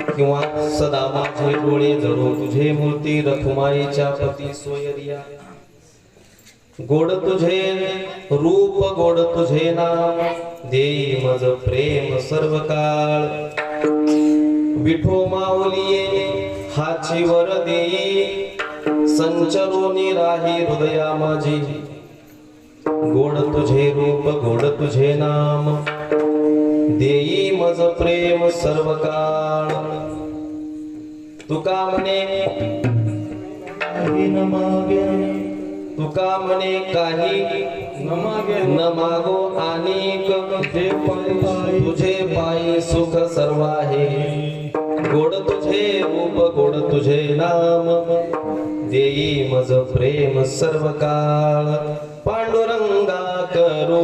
किंवा सदा माझे डोळे जडो तुझे मूर्ती रखुमाईच्या पती सोयरिया। गोड तुझे रूप गोड तुझे नाम देई मज प्रेम सर्व काळ। विठो माऊलिये हाची वर देई संचरोनी राही हृदया माझी। गोड तुझे रूप गोड तुझे नाम देई मज प्रेम सर्व काळ। तुका म्हणे तुका म्हणे काही न मागो अनेक तुझे पायी सुख सर्व आहे। गोड तुझे रूप गोड तुझे नाम देई मज प्रेम सर्व काळ। पांडुरंगा करू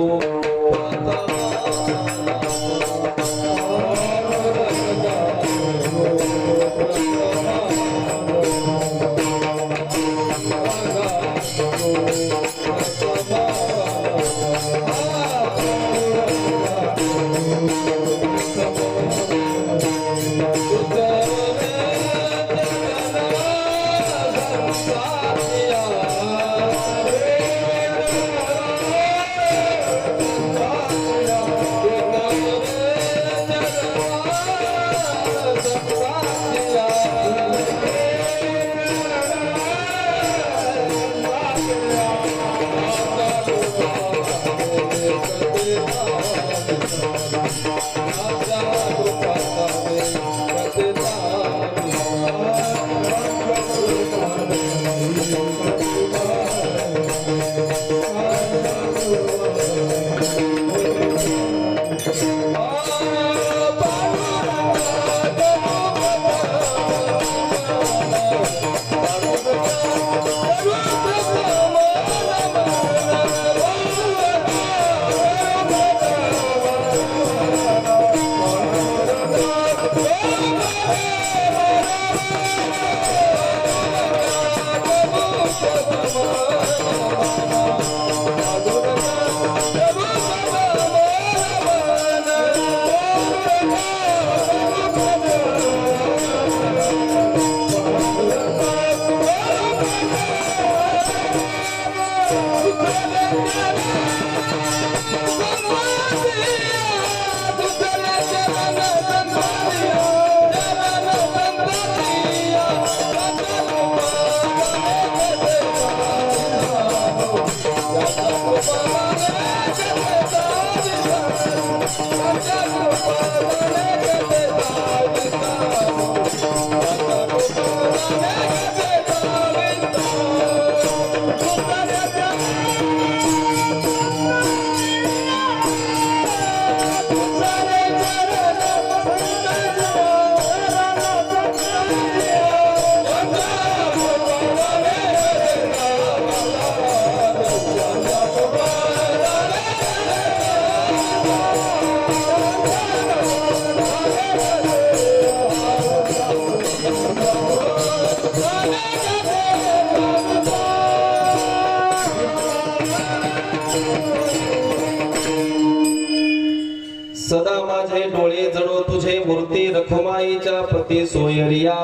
सदा माझे डोळे जडो तुझे मूर्ती रखुमाईच्या पती सोयरिया।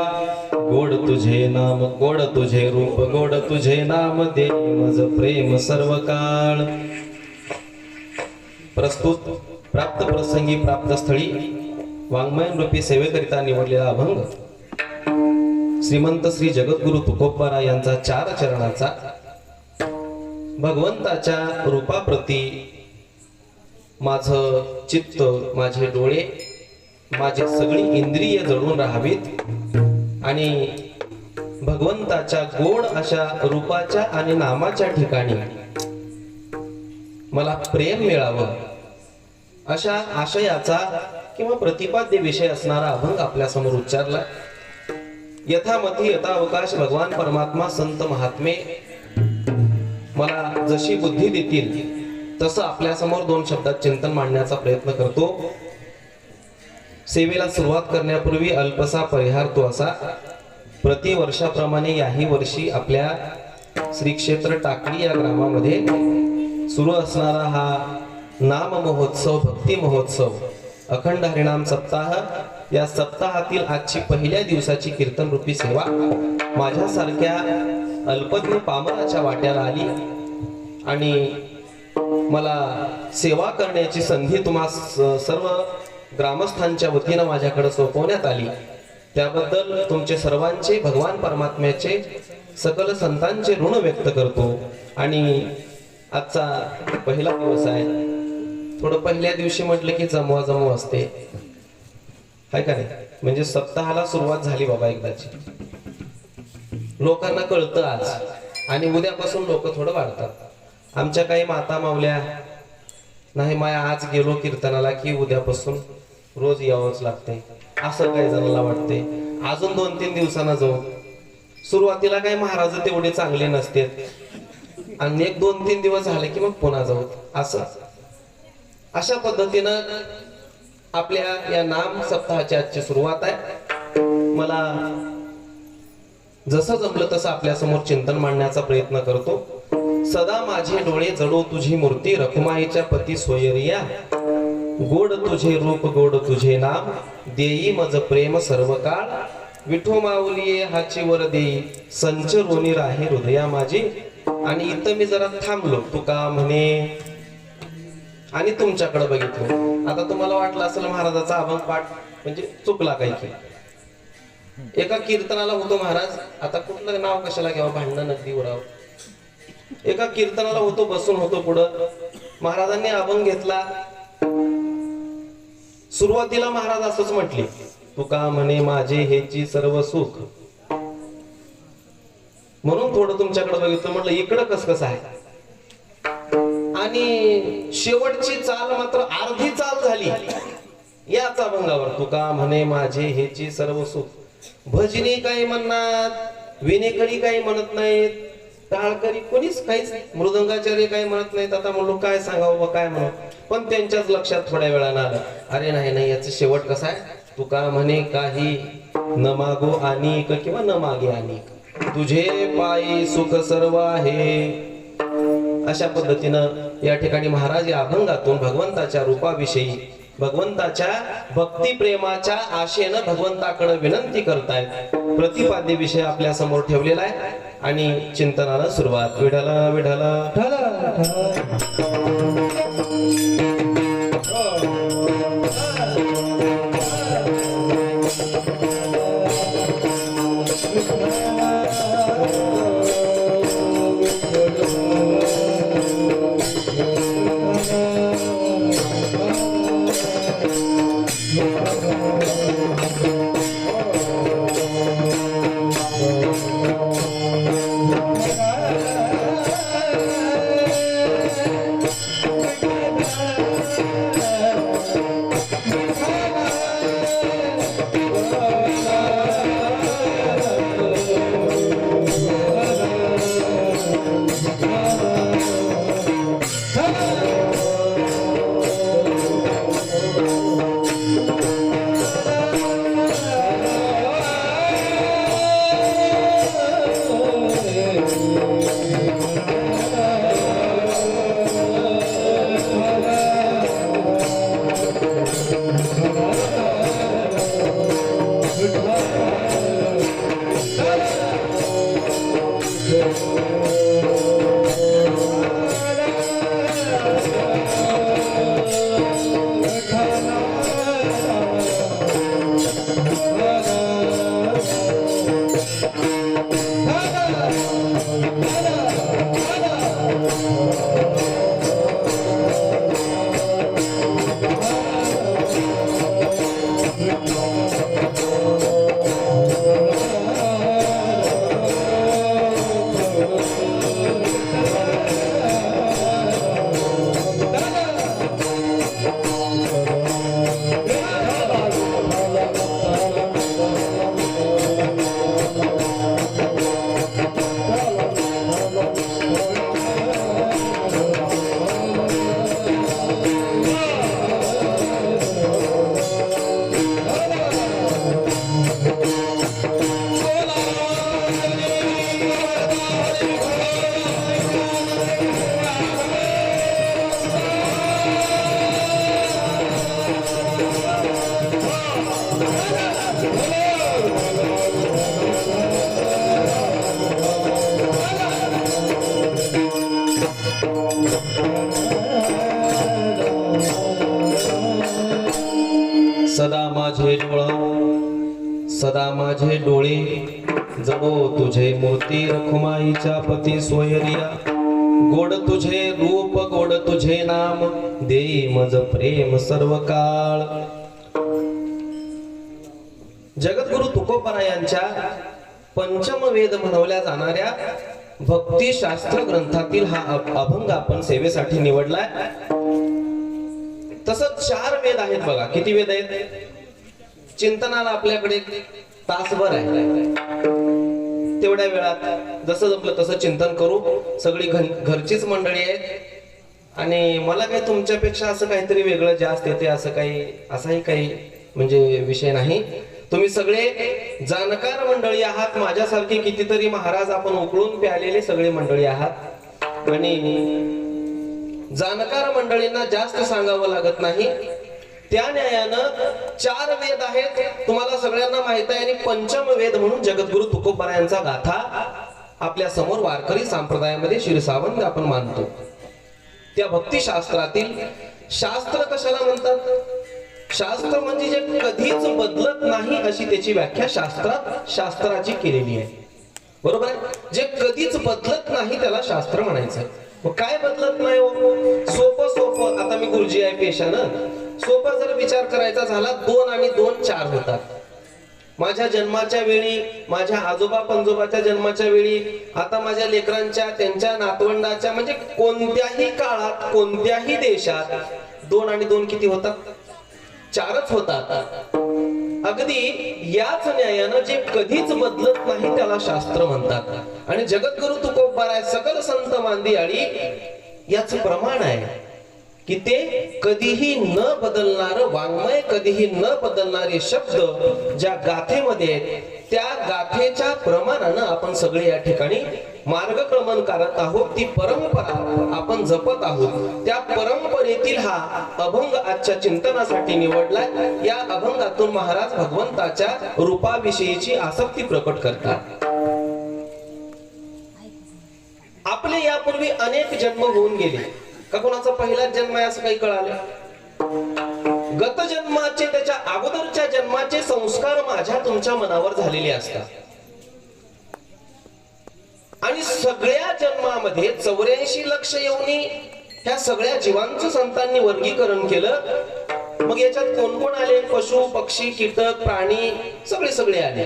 गोड तुझे नाम गोड तुझे रूप गोड तुझे नाम देई मज प्रेम सर्व काळ। प्रस्तुत प्राप्त प्रसंगी प्राप्त स्थळी वाङ्मयन रूपी सेवेकरिता निवडलेला अभंग श्रीमंत श्री जगद्गुरु तुकोबारा यांचा 4 चरणाचा भगवंताच्या रूपाप्रती माझं चित्त माझे डोळे माझी सगळी इंद्रिय जडून राहावीत आणि भगवंताच्या गोड अशा रूपाच्या आणि नामाच्या ठिकाणी मला प्रेम मिळावं अशा आशयाचा किंवा प्रतिपाद्य विषय असणारा अभंग आपल्या समोर उच्चारला। यथामती यथावकाश भगवान परमात्मा संत महात्मे मला जशी बुद्धी देतील तसं आपल्या समोर 2 शब्दात चिंतन मांडण्याचा प्रयत्न करतो। सेवेला सुरुवात करण्यापूर्वी अल्पसा परिहार तो असा, प्रतिवर्षाप्रमाणे याही वर्षी आपल्या श्री क्षेत्र टाकळी या ग्रामामध्ये सुरू असणारा हा नाम महोत्सव भक्ती महोत्सव अखंड हरिनाम सप्ताह, या सप्ताहातील आजची पहिल्या दिवसाची कीर्तन रूपी सेवा माझ्यासारख्या अल्पज्ञ पामराच्या वाट्याला आली आणि मला सेवा करण्याची संधी तुम्हा सर्व ग्रामस्थांच्या वतीनं माझ्याकडे सोपवण्यात आली। त्याबद्दल तुमचे सर्वांचे भगवान परमात्म्याचे सकल संतांचे ऋण व्यक्त करतो। आणि आजचा पहिला दिवस आहे, थोडं पहिल्या दिवशी म्हटलं की जमवा जमव असते, हाय का नाही? म्हणजे सप्ताहाला सुरुवात झाली बाबा एकदाची, लोकांना कळतं आज, आणि उद्यापासून लोक थोडं वाढतात। आमच्या काही माता मावल्या नाही, माया आज गेलो कीर्तनाला की उद्यापासून रोज यावंच लागते, असं काही जणांना वाटते। अजून 2-3 दिवसांना जाऊ, सुरुवातीला काही महाराज तेवढे चांगले नसते, आणि 1-2-3 दिवस झाले की मग पुन्हा जाऊ, असं अशा पद्धतीनं आपल्या या नाम सप्ताहाची आजची सुरुवात आहे। मला जसं जमलं तसं आपल्या समोर चिंतन मांडण्याचा प्रयत्न करतो। सदा माझे डोळे जडो तुझी मूर्ती, रखुमाईच्या पती सोयरिया, गोड तुझे रूप गोड तुझे नाम, देई मज प्रेम सर्व काळ, विठो माऊलिये हाची वर देई, संच रोनी राहे हृदया माझी। आणि इथं मी जरा थांबलो, तुका म्हणे, आणि तुमच्याकडे बघितलो। आता तुम्हाला वाटलं असेल महाराजाचा अभंग पाठ म्हणजे चुकला काही की, एका कीर्तनाला होतो महाराज, आता कुठलं नाव कशाला घ्यावं, भांडणं नगदी उराव, एका कीर्तनाला होतो, बसून होतो पुढं, महाराजांनी अभंग घेतला। सुरुवातीला महाराज असंच म्हटले, तुका म्हणे माझे हेची सर्व सुख, म्हणून थोडं तुमच्याकडे बघितलं, म्हटलं इकडं कसं आहे। आणि शेवटची चाल मात्र अर्धी चाल झाली याच अभंगावर, तुका म्हणे माझे हेची सर्व सुख। भजनी काही म्हणणार, विनेकरी काही म्हणत नाहीत, टाळकरी कोणीच काहीच, मृदंगाचार्य काही म्हणत नाहीत। आता म्हणलो काय सांगावं काय म्हणू, पण त्यांच्याच लक्षात थोड्या वेळानं आलं, अरे नाही नाही, याचं शेवट कसा आहे, तुका म्हणे काही न मागो अनिक किंवा न मागे अनिक, तुझे पायी सुख सर्व आहे। अशा पद्धतीनं या ठिकाणी महाराज या अभंगातून भगवंताच्या रूपाविषयी, भगवंताच्या भक्ती प्रेमाच्या आशेनं भगवंताकडे विनंती करतायत, प्रतिपाद्य विषय आपल्या समोर ठेवलेला आहे आणि चिंतनाला सुरुवात। विठाला विठाला सदा माझे सदा माझे डोळे जणो तुझे मूर्ती रखुमाईच्या पती सोयरिया गोड तुझे रूप गोड तुझे नाम देई मज प्रेम सर्व काळ. जगद्गुरु तुकोबरा यांच्या पंचम वेद म्हणवल्या जाणाऱ्या भक्ती शास्त्र ग्रंथातील हा अभंग आपण सेवेसाठी निवडलाय. तसंच 4 वेद आहेत बघा. किती वेद आहेत? चिंतनाला आपल्याकडे तासभर आहे. तेवढ्या वेळात जसं जमलं तसं चिंतन करू. सगळी घरचीच मंडळी आहेत आणि मला काही तुमच्यापेक्षा असं काहीतरी वेगळं जास्त येते असाही काही म्हणजे विषय नाही. तुम्ही सगळे जाणकार मंडळी आहात. माझ्यासारखे कितीतरी महाराज आपण उकळून प्यालेले सगळे मंडळी आहात आणि जाणकार मंडळींना जास्त सांगावं लागत नाही. त्या न्यायानं 4 वेद आहेत तुम्हाला सगळ्यांना माहित आहे आणि पंचम वेद म्हणून जगद्गुरु तुकोबरा यांचा गाथा आपल्या समोर वारकरी संप्रदायामध्ये शिरसावंत आपण मानतो. त्या भक्ती शास्त्रातील शास्त्र कशाला म्हणतात? शास्त्र म्हणजे जे कधीच बदलत नाही अशी त्याची व्याख्या शास्त्राची केलेली आहे. बरोबर आहे? जे कधीच बदलत नाही त्याला शास्त्र म्हणायचं. काय बदलत नाही हो? सोपं आता मी गुरुजी आहे पेशानं. सोपा जर विचार करायचा झाला 2 आणि 2 4 होतात. माझ्या जन्माच्या वेळी, माझ्या आजोबा पंजोबाच्या जन्माच्या वेळी, आता माझ्या लेकरांच्या, त्यांच्या नातवंडाच्या, म्हणजे कोणत्याही काळात कोणत्याही देशात 2 आणि 2 किती होतात? 4च होतात. अगदी याच न्यायानं जे कधीच बदलत नाही त्याला शास्त्र म्हणतात. आणि जगद्गुरु तुकोबरा सकल संत मांदियाळी याच प्रमाण आहे की ते कधीही न बदलणार वाङ्मय, कधीही न बदलणारे शब्द ज्या गाथेमध्ये आहेत त्या गाथेच्या प्रमाणानं आपण सगळे या ठिकाणी मार्गक्रमण करत आहोत. ती परंपरा आपण जपत आहोत. त्या परंपरेतील हा अभंग आजच्या चिंतनासाठी निवडलाय. या अभंगातून महाराज भगवंताच्या रूपाविषयीची आसक्ती प्रकट करतात. आपले यापूर्वी अनेक जन्म होऊन गेले का? कोणाचा पहिलाच जन्म आहे असं काही कळालं? गत जन्माचे, त्याच्या अगोदरच्या जन्माचे संस्कार माझ्या तुमच्या मनावर झालेले असतात आणि सगळ्या जन्मामध्ये 84 लक्ष योनी ह्या सगळ्या जीवांचं संतांनी वर्गीकरण केलं. मग याच्यात कोण कोण आले? पशु, पक्षी, कीटक, प्राणी सगळे आले.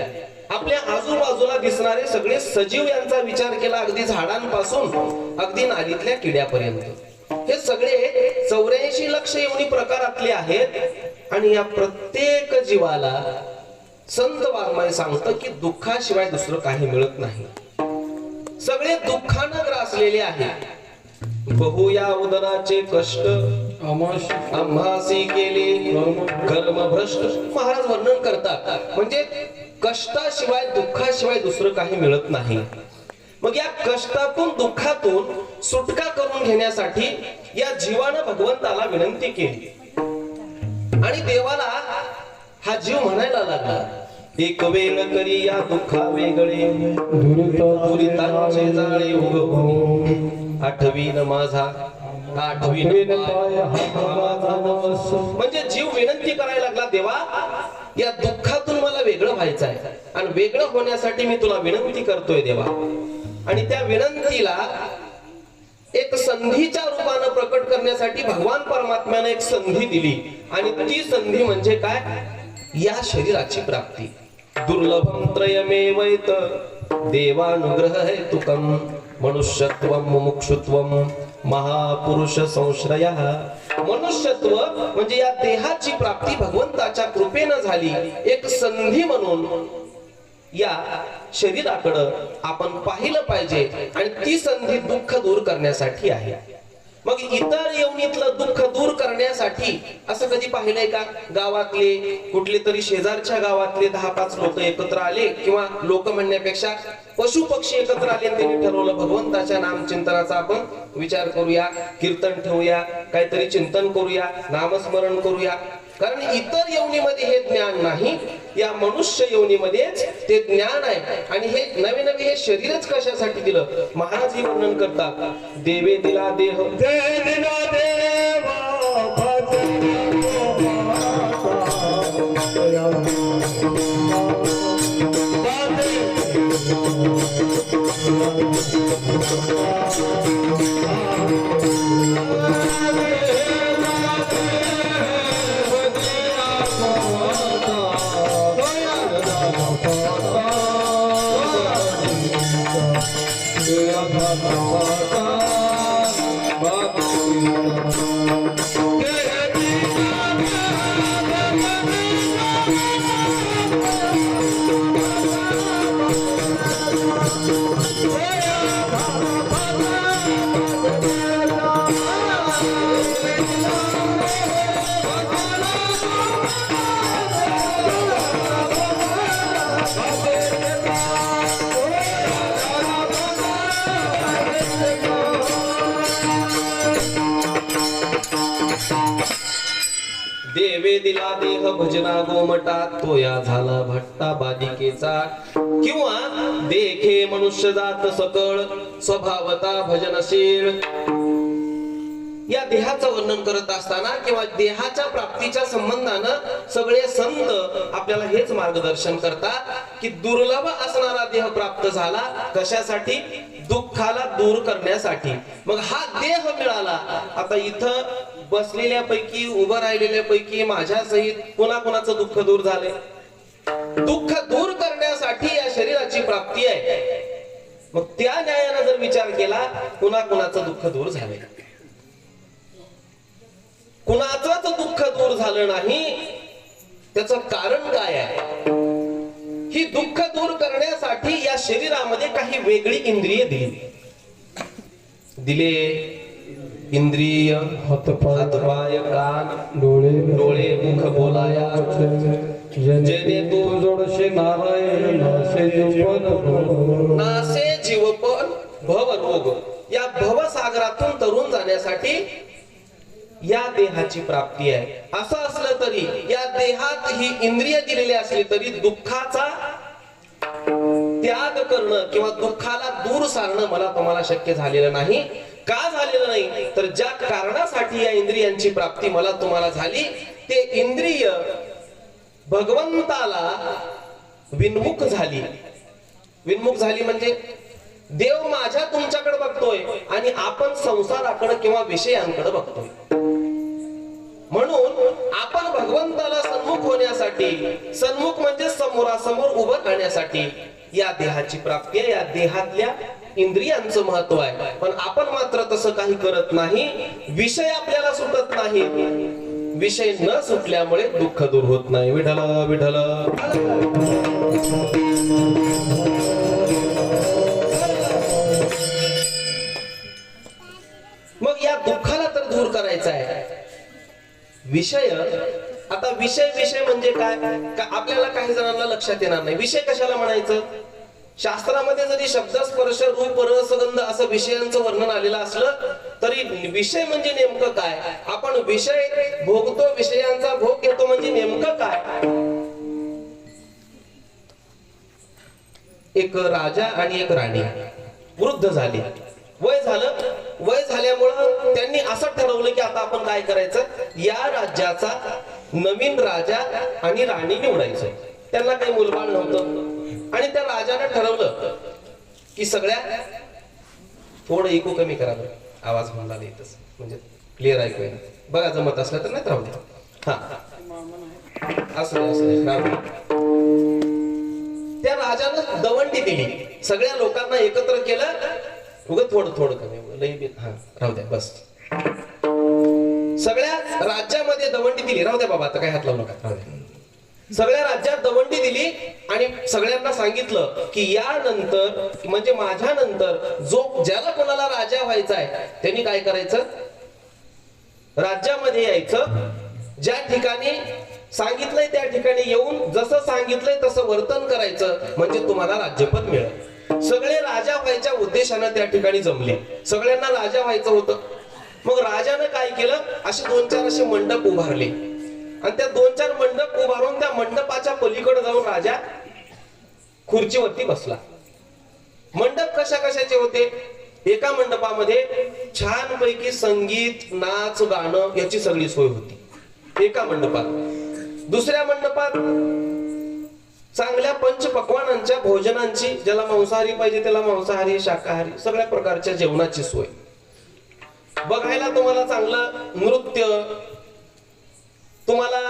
आपल्या आजूबाजूला दिसणारे सगळे सजीव यांचा विचार केला, अगदी झाडांपासून अगदी नालीतल्या किड्यापर्यंत. हे सगळे 84 लक्ष योनी प्रकारातले आहेत आणि या प्रत्येक जीवाला संत वाङ्मय सांगतं की दुःखाशिवाय दुसरं काही मिळत नाही. सगळे दुःखानं ग्रासलेले आहेत. बहु या उदराचे कष्ट आम्हासी केले कर्म भ्रष्ट. महाराज वर्णन करतात म्हणजे कष्टाशिवाय दुःखाशिवाय दुसरं काही मिळत नाही. मग या कष्टातून दुःखातून सुटका करून घेण्यासाठी या जीवानं भगवंताला विनंती केली आणि देवाला हा जीव म्हणायला लागला, एक वेळ करी या दुःखा वेगळे दुरितांचे जाळे उगवून आठवीन माझा आठवीन. म्हणजे जीव विनंती करायला लागला, देवा या दुःखातून मला वेगळं व्हायचं आहे आणि वेगळं होण्यासाठी मी तुला विनंती करतोय देवा. आणि त्या विनंतीला एक संधीच्या रूपानं प्रकट करण्यासाठी भगवान परमात्म्याने एक संधी दिली आणि ती संधी म्हणजे काय? या शरीराची प्राप्ती. दुर्लभम त्रयमेवैत देवानुग्रह हेतुकम मनुष्यत्वम मुमुक्षुत्वम महापुरुष संश्रयः. मनुष्यत्व म्हणजे या देहाची प्राप्ती भगवंताच्या कृपेनं झाली. एक संधी म्हणून या शरीराकडं आपण पाहिलं पाहिजे आणि ती संधी दुःख दूर करण्यासाठी आहे. मग इतर योनीतलं दुःख दूर करण्यासाठी असं कधी पाहिलंय का? गावातले कुठले तरी शेजारच्या गावातले 10-5 लोक एकत्र आले किंवा लोक म्हणण्यापेक्षा पशु पक्षी एकत्र आले आणि त्यांनी ठरवलं भगवंताच्या नामचिंतनाचा आपण विचार करूया, कीर्तन ठेवूया, काहीतरी चिंतन करूया, नामस्मरण करूया. कारण इतर योनीमध्ये हे ज्ञान नाही, या मनुष्य योनीमध्येच ते ज्ञान आहे. आणि हे नवे नवे हे शरीरच कशासाठी दिलं? महाराज हे वर्णन करतात, देवे दिला देह, देवे दिला देह भजना गोमटा, तोया झाला भट्टा बालिकेचा. किंवा देखे मनुष्य जात सकळ, स्वभावता भजनशील. या देहाचं वर्णन करत असताना किंवा देहाच्या प्राप्तीच्या संबंधानं सगळे संत आपल्याला हेच मार्गदर्शन करतात की दुर्लभ असणारा देह प्राप्त झाला कशासाठी? दुःखाला दूर करण्यासाठी. मग हा देह मिळाला. आता इथं बसलेल्या पैकी उभं राहिलेल्या पैकी माझ्या सहित कोणाकोणाचं दुःख दूर झाले? दुःख दूर करण्यासाठी या शरीराची प्राप्ती आहे. मग त्या न्यायानं जर विचार केला कोणाकोणाचं दुःख दूर झाले? कुणाचंच दुःख दूर झालं नाही. त्याचं कारण काय आहे? ही दुःख दूर करण्यासाठी या शरीरामध्ये काही वेगळी इंद्रिय दिले. इंद्रिय हातपाय कान डोळे मुख बोलाया, जेणे तू जोडशे नारायण नासे जीवपण भव रोग. या भवसागरातून तरुण जाण्यासाठी या देहाची प्राप्ती आहे. असं असलं तरी या देहात ही इंद्रिय दिलेली असली तरी दुःखाचा त्याग करणं किंवा दुःखाला दूर सारणं मला तुम्हाला शक्य झालेलं नाही. का झालेलं नाही? तर ज्या कारणासाठी या इंद्रियांची प्राप्ती मला तुम्हाला झाली ते इंद्रिय भगवंताला विन्मुख झाली. विन्मुख झाली म्हणजे देव माझ्या तुमच्याकडे बघतोय आणि आपण संसाराकडे किंवा विषयांकडे बघतोय. म्हणून आपण भगवंताला सन्मुख होण्यासाठी, सन्मुख म्हणजे समोरासमोर उभं राहण्यासाठी या देहाची प्राप्ती आहे. या देहातल्या इंद्रियांचं महत्व आहे. पण आपण मात्र तसं काही करत नाही. विषय आपल्याला सुटत नाही. विषय न सुटल्यामुळे दुःख दूर होत नाही. विठ्ठल विठ्ठल. मग या दुःखाला तर दूर करायचं आहे. विषय, आता विषय म्हणजे काय? आपल्याला काही जणांना लक्षात येणार नाही. विषय कशाला म्हणायचं? शास्त्रामध्ये जरी शब्द स्पर्श रूप रस गंध असं विषयांचं वर्णन आलेलं असलं तरी विषय म्हणजे नेमकं काय? आपण विषय भोगतो, विषयांचा भोग घेतो म्हणजे नेमकं काय? एक राजा आणि एक राणी वृद्ध झाली. वय झालं. वय झाल्यामुळं त्यांनी असं ठरवलं की आता आपण काय करायचं? या राज्याचा नवीन राजा आणि राणी निवडायचं. त्यांना काही मुलबाळ नव्हतं आणि त्या राजाने ठरवलं की सगळ्या थोडं इको कमी करा बरं, आवाज म्हणला नाही तसं म्हणजे क्लिअर ऐकू येईल. बघा जमत असलं तर नाही राहू दे. हा असं त्या राजानं दवंडी दिली. सगळ्या लोकांना एकत्र केलं. उगत थोडं कमी लई राहू द्या बस. सगळ्या राज्यामध्ये दवंडी दिली. राहू द्या बाबा आता काय हात लावू नका, राहू द्या. सगळ्या राज्यात दवंडी दिली आणि सगळ्यांना सांगितलं की यानंतर म्हणजे माझ्या नंतर जो ज्याला कोणाला राजा व्हायचा आहे त्यांनी काय करायचं? राज्यामध्ये यायचं. ज्या ठिकाणी सांगितलंय त्या ठिकाणी येऊन जसं सांगितलंय तसं वर्तन करायचं म्हणजे तुम्हाला राज्यपद मिळेल. सगळे राजा व्हायच्या उद्देशानं त्या ठिकाणी जमले. सगळ्यांना राजा व्हायचं होतं. मग राजानं काय केलं? असे 2-4 असे मंडप उभारले आणि त्या 2-4 मंडप उभारून त्या मंडपाच्या पलीकडे जाऊन राजा खुर्चीवरती बसला. मंडप कशा कशाचे होते? एका मंडपामध्ये छानपैकी संगीत, नाच, गाणं याची सगळी सोय होती एका मंडपात. दुसऱ्या मंडपात चांगल्या पंचपक्वानांच्या भोजनांची, ज्याला मांसाहारी पाहिजे त्याला मांसाहारी, शाकाहारी सगळ्या प्रकारच्या जेवणाची सोय. बघायला तुम्हाला चांगलं नृत्य, तुम्हाला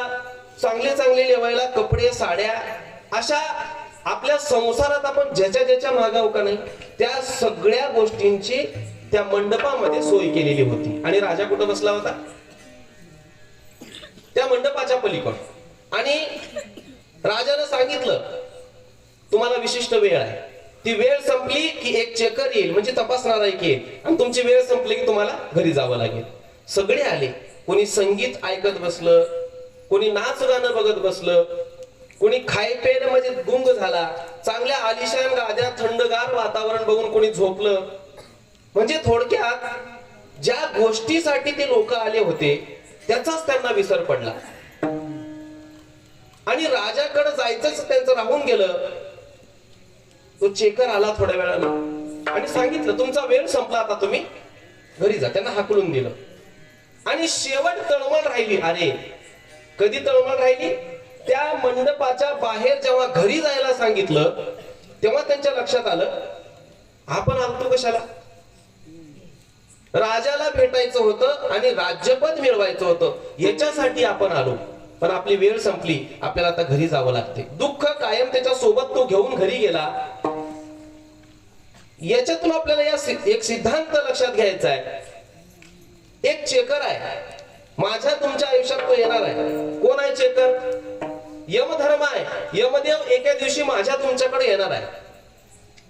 चांगले चांगले लेवायला कपडे, साड्या, अशा आपल्या संसारात आपण ज्याच्या ज्याच्या मागाव का नाही त्या सगळ्या गोष्टींची त्या मंडपामध्ये सोय केलेली होती. आणि राजा कुठं बसला होता? त्या मंडपाच्या पलीकडे. आणि राजाने सांगितलं तुम्हाला विशिष्ट वेळ आहे, ती वेळ संपली की एक चेकर येईल, म्हणजे तपासणारा एक येईल, आणि तुमची वेळ संपली की तुम्हाला घरी जावं लागेल. सगळे आले. कोणी संगीत ऐकत बसलं, कोणी नाच गाणं बघत बसलं, कोणी खायपेन म्हणजे गुंग झाला, चांगल्या आलिशान गाद्या, थंडगार वातावरण बघून कोणी झोपलं. म्हणजे थोडक्यात ज्या गोष्टीसाठी ते लोक आले होते त्याचाच त्यांना विसर पडला. आणि राजाकडे जायचंच त्यांचं राहून गेलं. तो चेकर आला थोड्या वेळानं आणि सांगितलं तुमचा वेळ संपला, आता तुम्ही घरी जा. त्यांना हाकलून दिलं. आणि शेवट तळमळ राहिली. अरे कधी तळमळ राहिली? त्या मंडपाच्या बाहेर जेव्हा घरी जायला सांगितलं तेव्हा त्यांच्या लक्षात आलं आपण आलतो कशाला? राजाला भेटायचं होतं आणि राज्यपद मिळवायचं होतं, याच्यासाठी आपण आलो. पण आपली वेळ संपली, आपल्याला आता घरी जावं लागते. दुःख कायम त्याच्या सोबत तो घेऊन घरी गेला. याच्यातून आपल्याला एक सिद्धांत लक्षात घ्यायचा आहे. एक चेकर आहे माझ्या तुमच्या आयुष्यात, तो येणार आहे. कोण आहे चेकर? यमधर्म आहे. यमदेव एका दिवशी माझ्या तुमच्याकडे येणार आहे.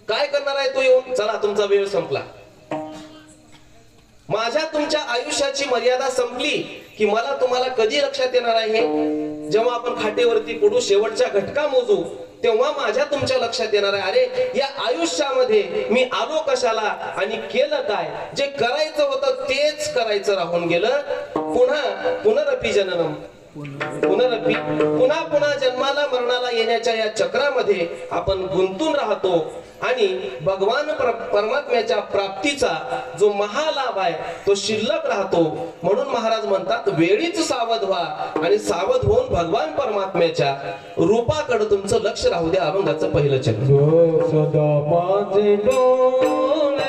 काय करणार आहे तो येऊन? चला तुमचा वेळ संपला. माझ्या तुमच्या आयुष्याची मर्यादा संपली की मला तुम्हाला कधी लक्षात येणार आहे? जेव्हा आपण खाटेवरती पडू, शेवटच्या घटका मोजू, तेव्हा माझ्या तुमच्या लक्षात येणार आहे अरे या आयुष्यामध्ये मी आलो कशाला आणि केलं काय? जे करायचं होतं तेच करायचं राहून गेलं. पुनरपि जननम पुनरपि, पुन्हा पुन्हा जन्माला मरणाला येण्याच्या या चक्रामध्ये आपण गुंतून राहतो. आणि भगवान परमात्म्याच्या प्राप्तीचा जो महालाभ आहे तो शिल्लक राहतो. म्हणून महाराज म्हणतात वेळीच सावध व्हा आणि सावध होऊन भगवान परमात्म्याच्या रूपाकडे तुमचं लक्ष राहू द्या. अभंगाचं पहिलं चरण. सदा माझे डोळे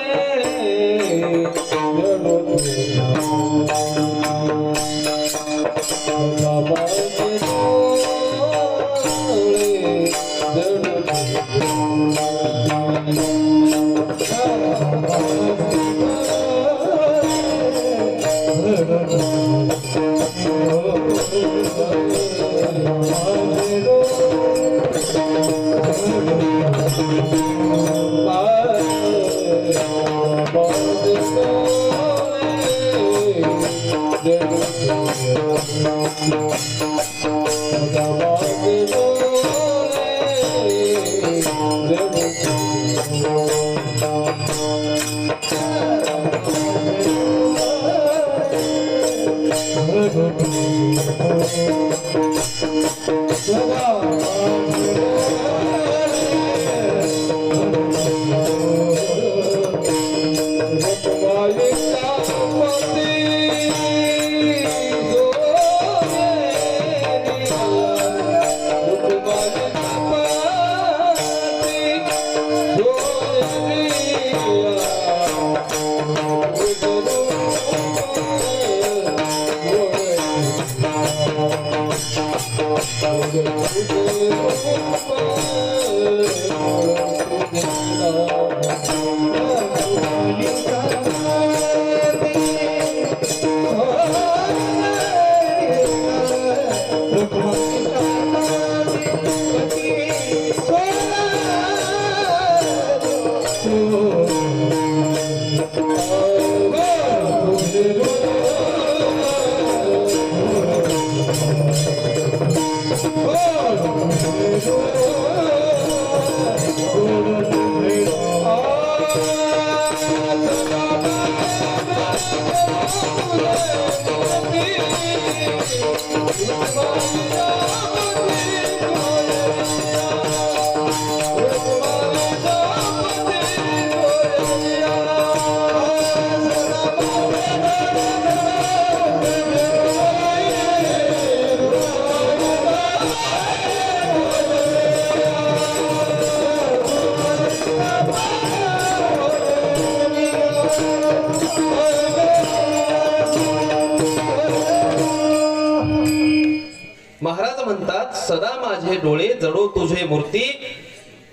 महाराज म्हणतात सदा माझे डोळे जडो तुझे मूर्ती.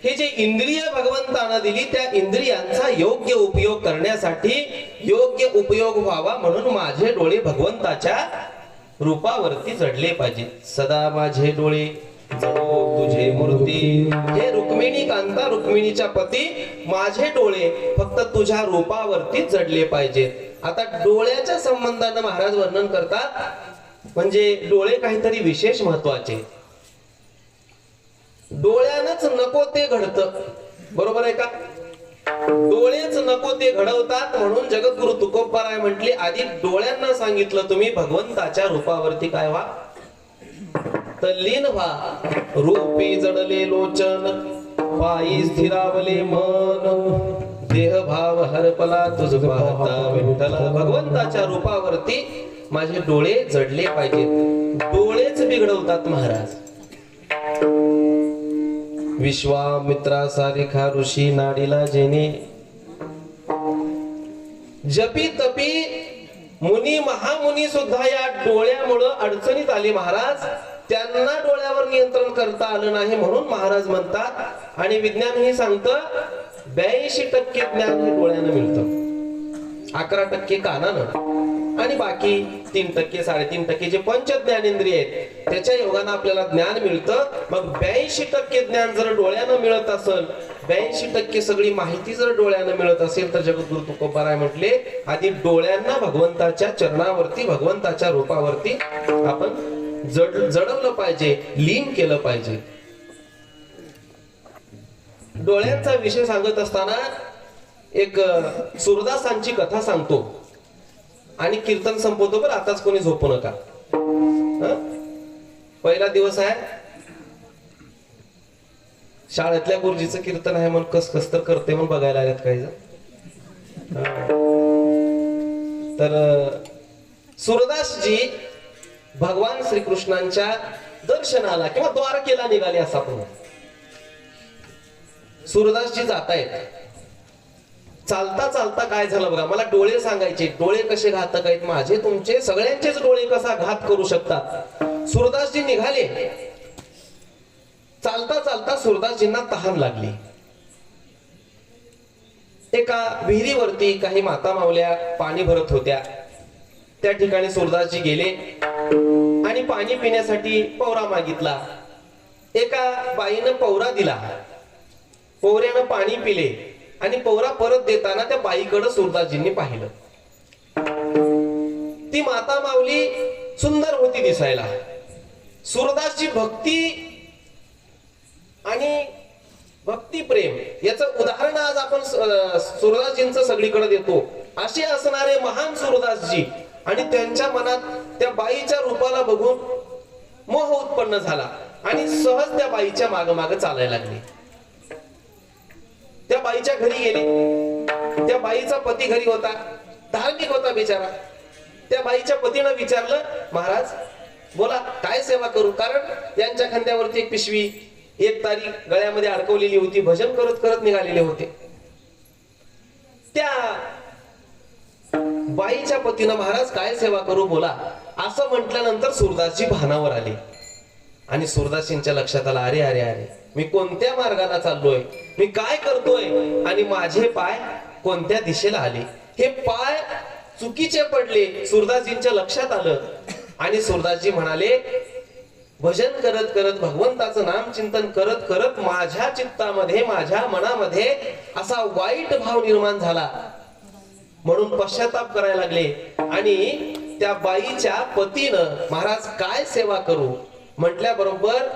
हे जे इंद्रिय भगवंतानं दिली त्या इंद्रियांचा योग्य उपयोग करण्यासाठी योग्य उपयोग व्हावा म्हणून माझे डोळे भगवंताच्या रूपावरती जडले पाहिजे. सदा माझे डोळे जडो तुझे मूर्ती. हे रुक्मिणी कांता रुक्मिणीच्या पती माझे डोळे फक्त तुझ्या रूपावरती जडले पाहिजेत. आता डोळ्याच्या संबंधानं महाराज वर्णन करतात. म्हणजे डोळे काहीतरी विशेष महत्वाचे. डोळ्यानच नको ते घडतं, बरोबर आहे का? डोळेच नको ते घडवतात म्हणून जगद्गुरु तुकोबाराय म्हटले आधी डोळ्यांना सांगितलं तुम्ही भगवंताच्या रूपावरती काय व्हा, तल्लीन व्हा. रूपी जडले लोचन पायी स्थिरावले मन देह भाव हरपला तुझ पाहता विठ्ठला. भगवंताच्या रूपावरती माझे डोळे जडले पाहिजेत. डोळेच बिघडवतात महाराज. विश्वामित्रा सारिखा ऋषी नाडीला जेने जपी तपी मुनी महामुनी सुद्धा या डोळ्यामुळं अडचणीत आले महाराज. त्यांना डोळ्यावर नियंत्रण करता आलं नाही म्हणून महाराज म्हणतात आणि विज्ञान हे सांगतं 82% ज्ञान हे डोळ्यानं मिळतं, 11% कानानं आणि बाकी 3% 3.5% जे पंच ज्ञानेंद्रिय आहेत त्याच्या योगाने आपल्याला ज्ञान मिळतं. मग 82% ज्ञान जर डोळ्यानं मिळत असेल, 82% सगळी माहिती जर डोळ्यानं मिळत असेल तर जगद्गुरु तुकोबाराय म्हटले आधी डोळ्यांना भगवंताच्या चरणावरती भगवंताच्या रूपावरती आपण जडवलं पाहिजे, लीन केलं पाहिजे. डोळ्यांचा विषय सांगत असताना एक सूरदासांची कथा सांगतो आणि कीर्तन संपवतो. बरं आताच कोणी झोपू नका. पहिला दिवस आहे, शाळेतल्या गुरुजीचं कीर्तन आहे म्हणून कस तर करते म्हणून बघायला आल्यात काही जण. तर सूरदासजी भगवान श्रीकृष्णांच्या दर्शनाला किंवा द्वारकेला निघाले असा आपण. सूरदासजी जात आहेत. चालता चालता काय झालं बघा. मला डोळे सांगायचे, डोळे कसे घातक आहेत माझे तुमचे सगळ्यांचेच डोळे कसा घात करू शकतात. सूरदासजी निघाले. चालता चालता सूरदासजींना तहान लागली. एका विहिरीवरती काही माता मावल्या पाणी भरत होत्या. त्या ठिकाणी सूरदासजी गेले आणि पाणी पिण्यासाठी पवरा मागितला. एका बाईनं पवरा दिला. पवऱ्यानं पाणी पिले आणि पवरा परत देताना त्या बाईकडे सूरदासजींनी पाहिलं. ती माता माऊली सुंदर होती दिसायला. सूरदासजी भक्ती आणि भक्ती प्रेम याचं उदाहरण आज आपण सूरदासजींचं सगळीकडे देतो. असे असणारे महान सूरदासजी आणि त्यांच्या मनात त्या बाईच्या रूपाला बघून मोह उत्पन्न झाला आणि सहज त्या बाईच्या माग माग चालायला लागले. त्या बाईच्या घरी गेले. त्या बाईचा पती घरी होता, धार्मिक होता बिचारा. त्या बाईच्या पतीनं विचारलं, महाराज बोला काय सेवा करू. कारण त्यांच्या खांद्यावरती एक पिशवी, एक तारी गळ्यामध्ये अडकवलेली होती. भजन करत करत निघालेले होते. त्या बाईच्या पतीनं महाराज काय सेवा करू बोला असं म्हटल्यानंतर सूरदासजी भानावर आले आणि सूरदासजींच्या लक्षात आलं, अरे अरे अरे मी कोणत्या मार्गाला चाललोय, मी काय करतोय आणि माझे पाय कोणत्या दिशेला आले. हे पाय चुकीचे पडले. सूरदासजींच्या लक्षात आलं आणि सूरदासजी म्हणाले, भजन करत करत भगवंताचं नाम चिंतन करत करत माझ्या चित्तामध्ये माझ्या मनामध्ये असा वाईट भाव निर्माण झाला म्हणून पश्चाताप करायला लागले. आणि त्या बाईच्या पतीनं महाराज काय सेवा करू म्हटल्याबरोबर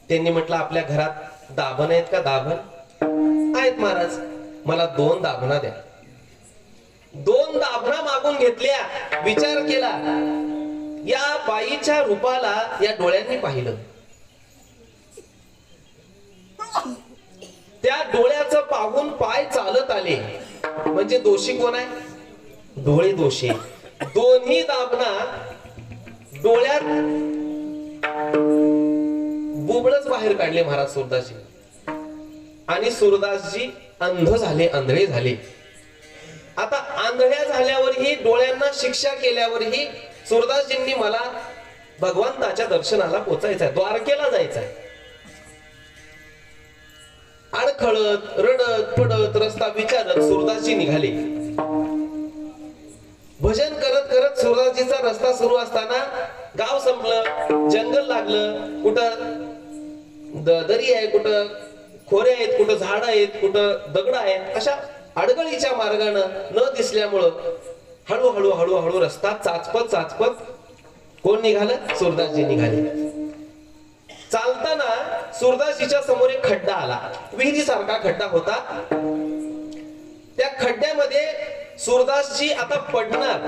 त्यांनी म्हटलं, आपल्या घरात दाभण आहेत का. दाभण आहेत महाराज, मला 2 दाभणा द्या. 2 दाभणा मागून घेतल्या. विचार केला या बाईच्या रूपाला या डोळ्यांनी पाहिलं. त्या डोळ्याचं पाहून पाय चालत आले. म्हणजे दोषी कोण आहे? डोळे दोषी. दोन्ही दाबना डोळ्यात बुबळच बाहेर काढले महाराज सूरदासजी. आणि सूरदासजी अंध झाले, आंधळे झाले. आता आंधळ्या झाल्यावरही, डोळ्यांना शिक्षा केल्यावरही सूरदासजींनी मला भगवंताच्या दर्शनाला पोचायचंय, द्वारकेला जायचंय. अडखळत रडत पडत रस्ता विचारत सूरदासजी निघाले. भजन करत करत सूरदासजीचा रस्ता सुरू असताना गाव संपलं, जंगल लागलं. कुठं दरी आहे, कुठं खोरे आहेत, कुठं झाड आहेत, कुठं दगड आहेत. अशा अडगळीच्या मार्गानं न दिसल्यामुळं हळूहळू हळूहळू रस्ता चाचपत चाचपत कोण निघालं? सूरदासजी निघाले. चालताना सूरदासजीच्या समोर एक खड्डा आला. विहिरीसारखा खड्डा होता. त्या खड्ड्यामध्ये सूरदासजी आता पडणार.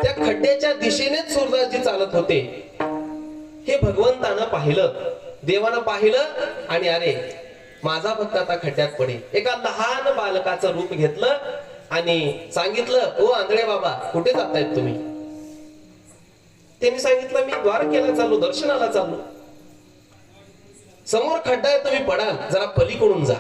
त्या खड्ड्याच्या दिशेनेच सूरदासजी चालत होते. हे भगवंतानं पाहिलं, देवानं पाहिलं आणि अरे माझा भक्त आता खड्ड्यात पडेल. एका लहान बालकाचं रूप घेतलं आणि सांगितलं, ओ आंधळे बाबा, कुठे जातायत तुम्ही? त्यांनी सांगितलं, मी द्वारकेला चाललो, दर्शनाला चाललो. समोर खड्डा आहे, तुम्ही पडाल, जरा पलीकडून जा.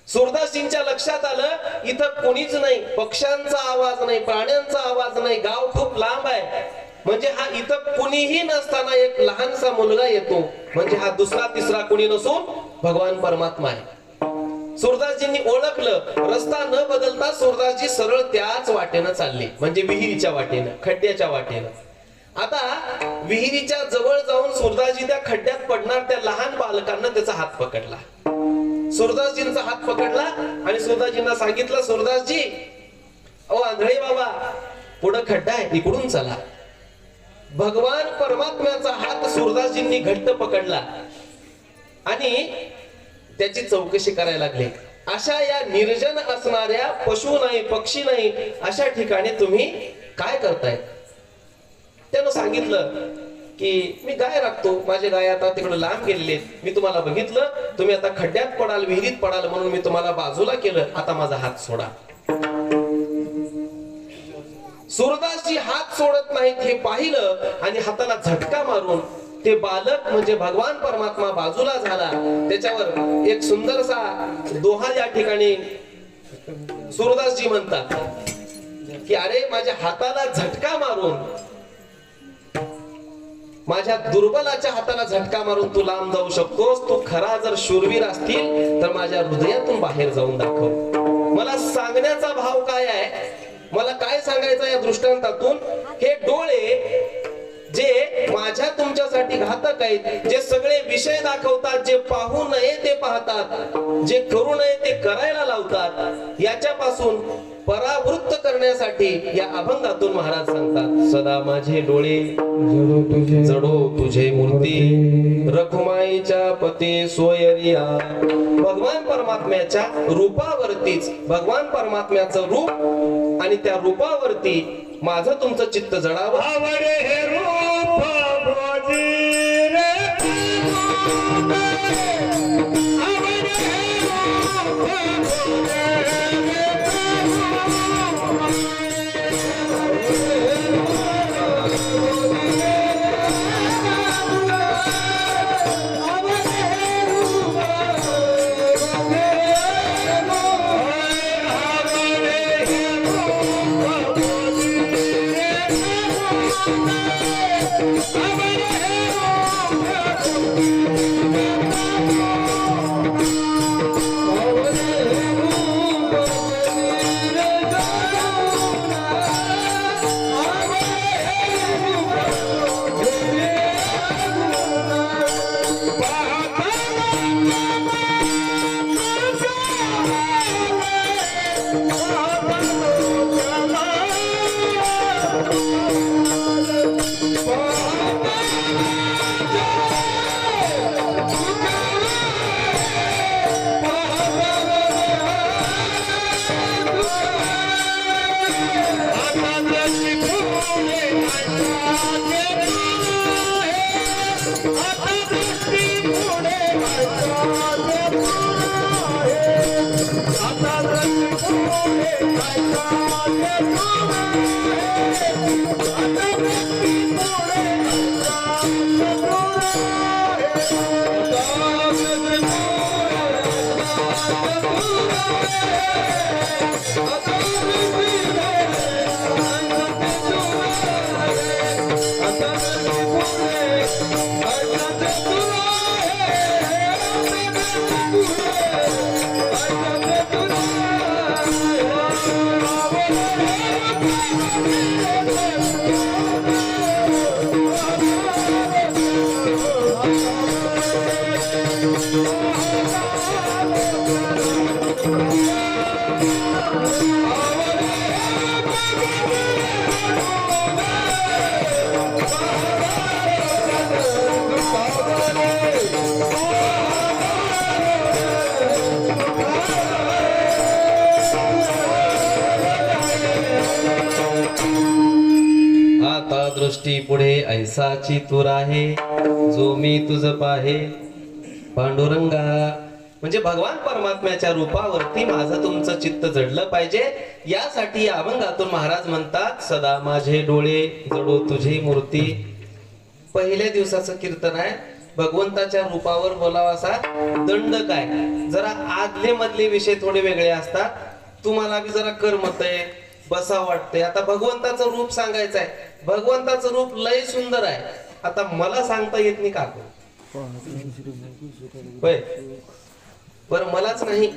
सूरदासजींच्या लक्षात आलं, इथं कोणीच नाही, पक्ष्यांचा आवाज नाही, प्राण्यांचा आवाज नाही, गाव खूप लांब आहे. म्हणजे हा इथं कुणीही नसताना एक लहानसा मुलगा येतो. म्हणजे हा दुसरा तिसरा कुणी नसून भगवान परमात्मा आहे. सूरदासजींनी ओळखलं. रस्ता न बदलता सूरदासजी सरळ त्याच वाटेनं चालले, म्हणजे विहिरीच्या वाटेनं, खड्ड्याच्या वाटेनं. आता विहिरीच्या जवळ जाऊन सूरदासजी त्या खड्ड्यात पडणार, त्या लहान बालकांना त्याचा हात पकडला. सूरदासजींचा हात पकडला आणि सूरदासजींना सांगितलं, सूरदासजी, ओ आंधळे बाबा, पुढं खड्डा आहे, इकडून चला. भगवान परमात्म्याचा हात सूरदासजींनी घट्ट पकडला आणि त्याची चौकशी करायला लागले. अशा या निर्जन असणाऱ्या, पशु नाही, पक्षी नाही, अशा ठिकाणी तुम्ही काय करताय? त्यानं सांगितलं की मी गाय राखतो, माझे गाय आता तिकडे लांब गेलेले, मी तुम्हाला बघितलं, तुम्ही आता खड्ड्यात पडाल, विहिरीत पडाल, म्हणून मी तुम्हाला बाजूला केलं, आता माझा हात सोडा. सूरदासजी हात सोडत नाहीत हे पाहिलं आणि हाताला झटका मारून ते बालक म्हणजे भगवान परमात्मा बाजूला झाला. त्याच्यावर एक सुंदरसा दोहा या ठिकाणी सूरदासजी म्हणतात की अरे माझ्या हाताला झटका मारून, माझ्या दुर्बलाच्या हाताला झटका मारून तू लांब जाऊ शकतोस. तू खरा जर शूरवीर असतील तर माझ्या हृदयातून बाहेर जाऊन दाखव. मला सांगण्याचा भाव काय आहे, मला काय सांगायचं या दृष्टांतातून? हे डोळे जे माझ्या तुमच्यासाठी घातक आहेत, जे सगळे विषय दाखवतात, जे पाहू नये ते पाहतात, जे करू नये ते करायला लावतात, याच्यापासून परावृत्त करण्यासाठी या अभंगातून महाराज सांगतात, सदा माझे डोळे जडो तुझे मूर्ती, रखुमाईच्या पती सोयरिया. भगवान परमात्म्याच्या रूपावरतीच, भगवान परमात्म्याचं रूप आणि त्या रूपावरती माझं तुमचं चित्त जडावं. आवडे हे रूप भोजी रे, आवडे हे रूप भोजी रे. Hey! आता दृष्टी पुढे ऐसाची तूर आहे जो मी तुझ पाहे पांडुरंगा. म्हणजे भगवान परमात्म्याच्या रूपावरती माझं तुमचं चित्त जडलं पाहिजे. यासाठी या अभंगातून महाराज म्हणतात, सदा माझे डोळे जडो तुझी मूर्ती. पहिल्या दिवसाचं कीर्तन आहे. भगवंताच्या रूपावर बोलावा असा दंड काय. जरा आदले मधले विषय थोडे वेगळे असतात. तुम्हाला बी जरा करमत आहे, बसा वाटतंय. आता भगवंताचं रूप सांगायचं आहे. भगवंताचं रूप लय सुंदर आहे. आता मला सांगता येत नाही का होय, बर मलाच नाही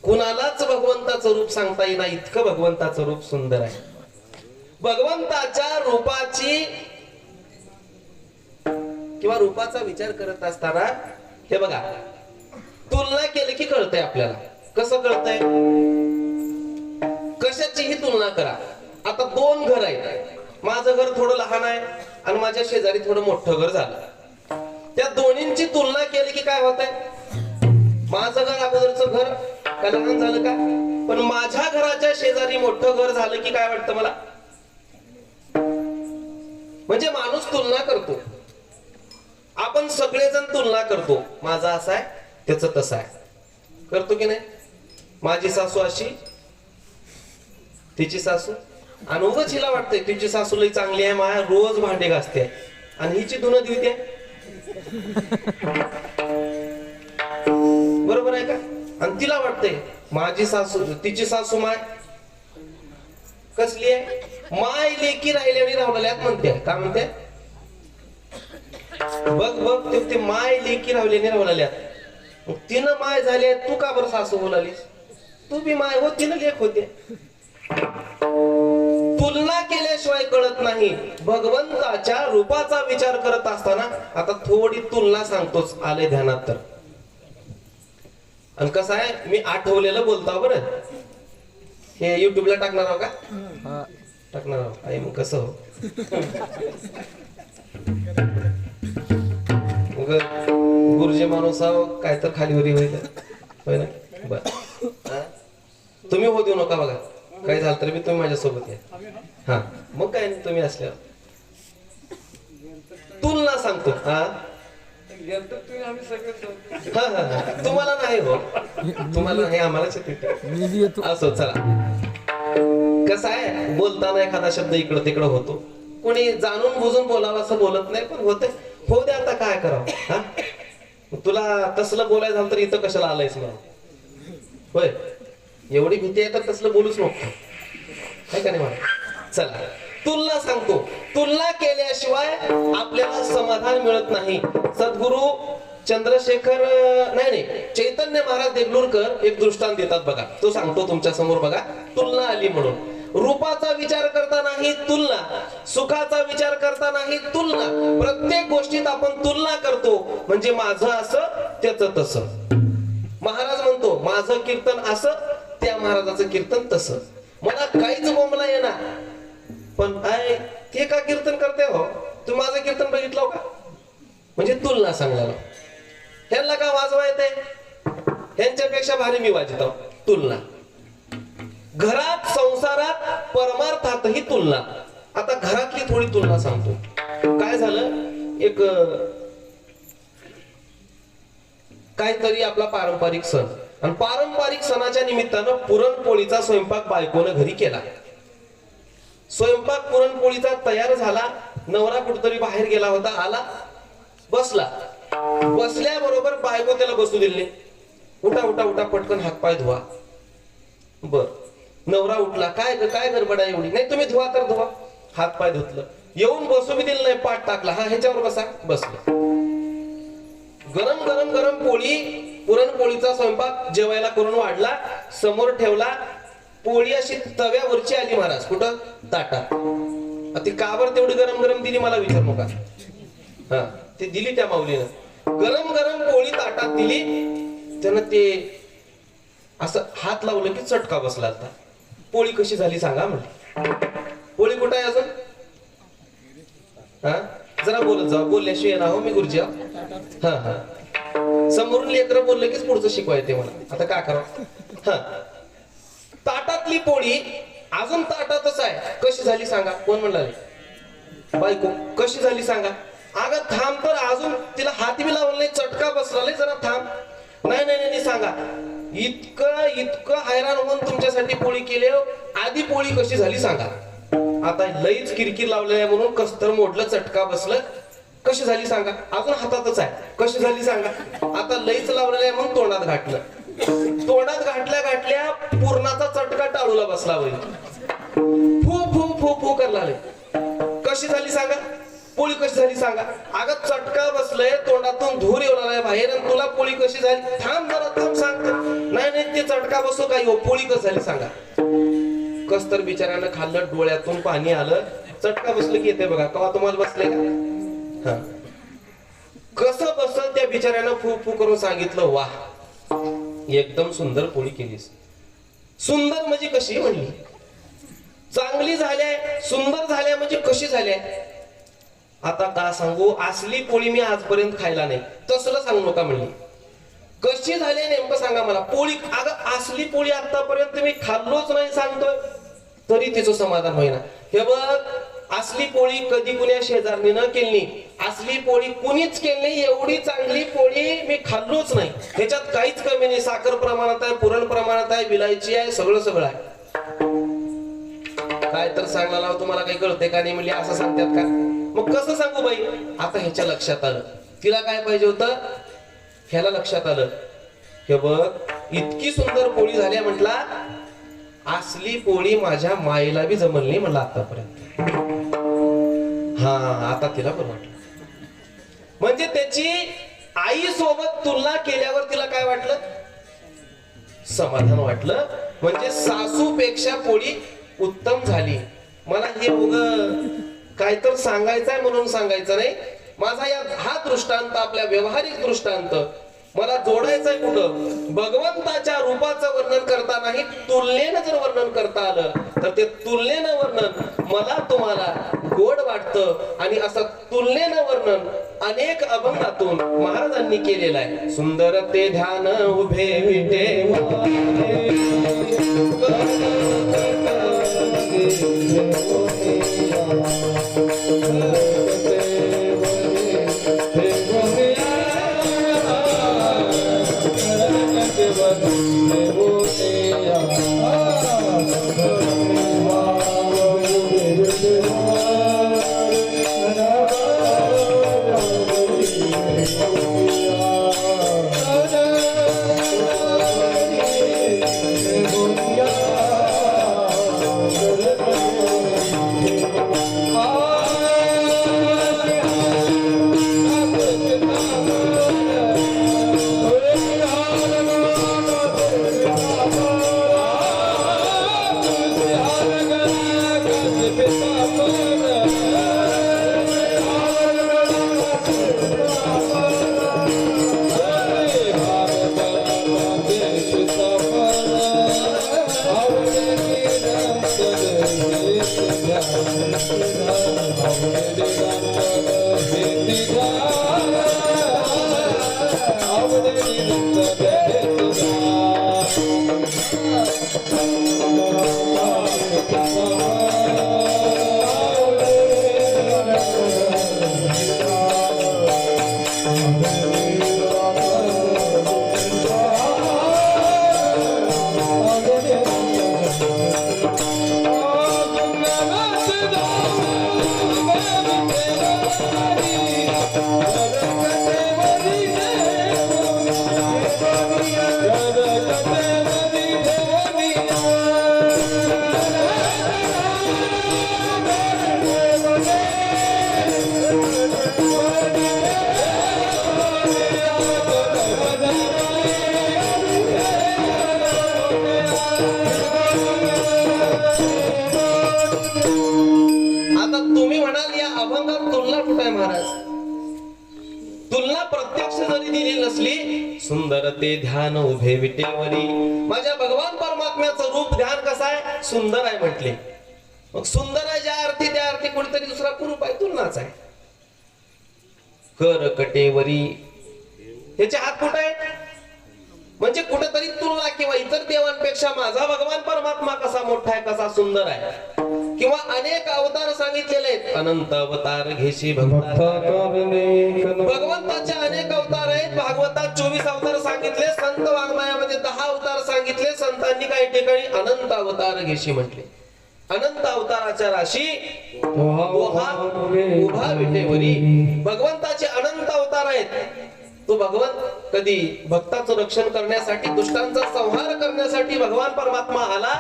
कुणालाच भगवंताचं रूप सांगता येईना इतकं भगवंताचं रूप सुंदर आहे. भगवंताच्या रूपाची किंवा रूपाचा विचार करत असताना हे बघा, तुलना केली की कळतंय आपल्याला. कसं कळतंय? कशाचीही तुलना करा. आता दोन घर आहेत. माझं घर थोडं लहान आहे आणि माझ्या शेजारी थोडं मोठं घर झालं. त्या दोन्हींची तुलना केली की काय होत आहे? माझं घर अगोदरचं घर काय लहान झालं का? पण माझ्या घराच्या शेजारी मोठं घर झालं की काय वाटतं मला? म्हणजे माणूस तुलना करतो. आपण सगळेजण तुलना करतो. माझा असा आहे, त्याचं तसं आहे. करतो की नाही? माझी सासू अशी, तिची सासू, आणि उगाच हिला वाटतंय तिची सासू लई चांगली आहे, माया रोज भांडे घासते आणि हिची धुणं धुते. बरोबर आहे का? आणि तिला वाटतंय माझी सासू, तिची सासू माय कसली आहे, माय लेकी राहिल्याने राहल्यात म्हणते. का म्हणते? बघ बघ ते माय लेकी राहिल्याने राहल्यात. तिनं माय झाली, तू का बरं सासू बोलालीस? तू बी माय हो, तिनं लेख होते. तुलना केल्याशिवाय कळत नाही. भगवंताच्या रूपाचा विचार करत असताना आता थोडी तुलना सांगतोच, आले ध्यानात तर. आणि कसं आहे, मी आठवलेलं बोलतो बरं. हे युट्यूबला टाकणार आहो का? टाकणार आहो. आई मग कसं हो, गुरुजी माणूस आहो, काय तर खालीवरी होईल होय ना. बर, तुम्ही हो देऊ नका बघा. काय झालं तर मी तुम्ही माझ्यासोबत या. हा मग काय नाही, तुम्ही असल्यावर तुलना सांगतो. हा तुम्हाला नाही हो, तुम्हाला नाही, आम्हालाच असो. चला, कसं आहे, बोलताना एखादा शब्द इकडं तिकडं होतो. कोणी जाणून बुजून बोलावं असं बोलत नाही, पण होते. हो दे, आता काय करावं. हा तुला तसलं बोलायचं झालं तर इथं कशाला आलायस मला? होय, एवढी भीती आहे तर तसलं बोलूच नको, आहे का नाही मला? चला, तुलना सांगतो. तुलना केल्याशिवाय आपल्याला समाधान मिळत नाही. सद्गुरु चंद्रशेखर नाही चैतन्य महाराज देगलूरकर एक दृष्टांत देतात बघा. तो सांगतो तुमच्या समोर बघा. तुलना आली म्हणून. रूपाचा विचार करतानाही तुलना, सुखाचा विचार करतानाही तुलना. प्रत्येक गोष्टीत आपण तुलना करतो. म्हणजे माझं असं, त्याचं तसं. महाराज म्हणतो माझं कीर्तन असं, त्या महाराजाचं कीर्तन तसं. मला काहीच बोंबला येणार, पण काय ते का कीर्तन करते हो, तू माझं कीर्तन बघितलं का? म्हणजे तुलना सांगला. ह्यांना का वाजवा येते, ह्यांच्यापेक्षा भारी मी वाजतो. तुलना. घरात, संसारात, परमार्थातही तुलना. आता घरातली थोडी तुलना सांगतो. काय झालं, एक काहीतरी आपला पारंपरिक सण, आणि पारंपरिक सणाच्या निमित्तानं पुरणपोळीचा स्वयंपाक बायकोनं घरी केला. स्वयंपाक पुरणपोळीचा तयार झाला. नवरा कुठतरी बाहेर गेला होता, आला, बसला. बसल्याबरोबर बायको त्याला बसू दिली नाही. उठा उठा उठा, पटकन हातपाय धुवा. बर, नवरा उठला. काय गडबड आहे एवढी? नाही तुम्ही धुवा तर धुवा. हातपाय धुतलं. येऊन बसू बी दिलं नाही, पाठ टाकला. हा, ह्याच्यावर बसा. बसलं. गरम गरम गरम पोळी, पुरणपोळीचा स्वयंपाक जेवायला करून वाढला, समोर ठेवला. पोळी अशी तव्यावरची आली महाराज. कुठं? ताटात. ती काबर तेवढी गरम गरम दिली मला विचार नका. हा, ते दिली त्या माऊलीनं. गरम गरम पोळी ताटात दिली. त्यानं ते असं हात लावलं की चटका बसला होता. पोळी कशी झाली सांगा म्हणली. पोळी कुठं आहे अजून? हा, जरा बोलत जाऊ, बोलल्याशिवाय ना हो मी गुरुजी. हा हा, समोरून लेकरं बोललं कीच पुढचं शिकवायचे मला. आता काय करावं? हा, ताटातली पोळी अजून ताटातच आहे. कशी झाली सांगा? कोण म्हणाले? बायको. कशी झाली सांगा? अगं थांब तर, अजून तिला हात बी लावला नाही, चटका बसला नाही, जरा थांब. नाही नाही नाही सांगा. इतकं हैराण होऊन तुमच्यासाठी पोळी केली, आधी पोळी कशी झाली सांगा. आता लईच किरकिर लावलेली आहे म्हणून कसतर मोडलं, चटका बसलं. कशी झाली सांगा? अजून हातातच आहे. कशी झाली सांगा? आता लईच लावलेलं आहे म्हणून तोंडात घातलं. तोंडात घातल्या पूर्णाचा चटका टाळूला बसला. वय फू फू फू फू करला. कशी झाली सांगा? पोळी कशी झाली सांगा? अगं चटका बसलंय, तोंडातून धूर येऊ लागलाय बाहेर, आणि तुला पोळी कशी झाली? थांब जरा, थांब सांगतो. नाही नाही, ते चटका बसो काही हो, पोळी कशी झाली सांगा. कस तर बिचाऱ्यानं खाल्लं, डोळ्यातून पाणी आलं. चटका बसलं की येते बघा. कवा तुम्हाला बसले का? हा, कसं बसल त्या बिचाऱ्यानं फू फू करून सांगितलं. वाह, एकदम सुंदर पोळी केलीस. सुंदर म्हणजे कशी म्हणली? चांगली झाल्या, सुंदर झाल्या म्हणजे कशी झाल्या? आता का सांगू, असली पोळी मी आजपर्यंत खायला नाही. तसलं सांगू नका म्हणली. कशी झाली नेमकं सांगा मला. पोळी, अगं असली पोळी आतापर्यंत मी खाल्लोच नाही सांगतोय, तरी तिचं समाधान होईना. हे बघ, असली पोळी कधी कुण्या शेजारणीनं केली, असली पोळी कुणीच केली नाही. एवढी चांगली पोळी मी खाल्लोच नाही. ह्याच्यात काहीच कमी नाही. साखर प्रमाणात आहे, पुरण प्रमाणात आहे, विलायची आहे, सगळं आहे. काय तर सांगला तुम्हाला काही कळते का नाही म्हणली. असं सांगतात का? मग कसं सांगू बाई? आता ह्याच्या लक्षात आलं. तिला काय पाहिजे होतं? ह्याला लक्षात आलं. हे बघ, इतकी सुंदर पोळी झाली म्हटला, असली पोळी माझ्या माईला बी जमल नाही म्हणला आतापर्यंत. हा, आता तिला बरं वाटलं. म्हणजे त्याची आई सोबत तुलना केल्यावर तिला काय वाटलं? समाधान वाटलं. म्हणजे सासूपेक्षा पोळी उत्तम झाली. मला हे काय तर सांगायचंय म्हणून सांगायचं नाही. माझा हा दृष्टांत, आपल्या व्यवहारिक दृष्टांत मला जोडायचंय कुठं? भगवंताच्या रूपाचं वर्णन करता नाही, तुलनेनं जर वर्णन करता आलं तर ते तुलनेनं वर्णन मला तुम्हाला गोड वाटतं. आणि असं तुलनेनं वर्णन अनेक अभंगातून महाराजांनी केलेलं आहे. सुंदर ते ध्यान उभे विटे दिली नसली सुंदर ते ध्यान उभे विटेवरी. माझ्या भगवान परमात्म्याचं रूप ध्यान कसं आहे सुंदर आहे म्हटले. मग सुंदर आहे ज्या अर्थी त्या अर्थी कोणीतरी दुसरा कुरूप आहे तुलनाच आहे. कर कटेवरी ह्याचे हात कुठे आहेत म्हणजे कुठेतरी तुलना किंवा इतर देवांपेक्षा माझा भगवान परमात्मा कसा मोठा आहे कसा सुंदर आहे. किंवा अनेक अवतार सांगितलेले आहेत. अनंत अवतार घेशी भगवंताचे अनेक अवतार आहेत. भागवतात 24 अवतार सांगितले. संत वाङ्मयामध्ये 10 अवतार सांगितले. संतांनी काही ठिकाणी अनंत अवतार घेशी म्हटले. अनंत अवताराच्या राशी उभा विटेवरी. भगवंताचे अनंत अवतार आहेत. तो भगवंत कधी भक्ताचं रक्षण करण्यासाठी दुष्टांचा संहार करण्यासाठी भगवान परमात्मा आला.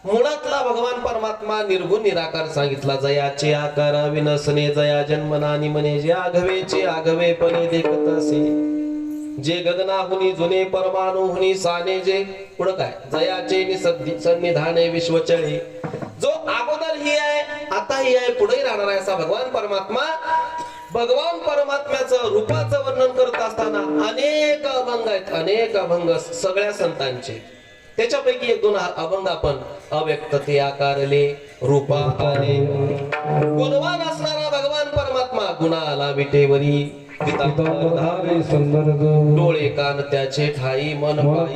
मुळातला भगवान परमात्मा निर्गुण निराकार सांगितला. जयाचे आकार विनसने जया जन्मनानी म्हणे जे आघवेचे आघवेपणे देखत असे. जे गगनाहुनी जुने परमाणुहुनी साने जे पुढं काय जयाचे सन्निधाने विश्वचळे. जो अगोदर ही आहे आता ही आहे पुढे राहणार आहे असा भगवान परमात्मा. भगवान परमात्म्याचं रूपाचं वर्णन करत असताना अनेक अभंग आहेत. अनेक अभंग सगळ्या संतांचे. त्याच्यापैकी 1-2 अभंग आपण अव्यक्त ते आकारले रूपा आले. गुणवान असणारा भगवान परमात्मा गुणाला विटेवरी. डोळे कान त्याचे ठाई मन पायी.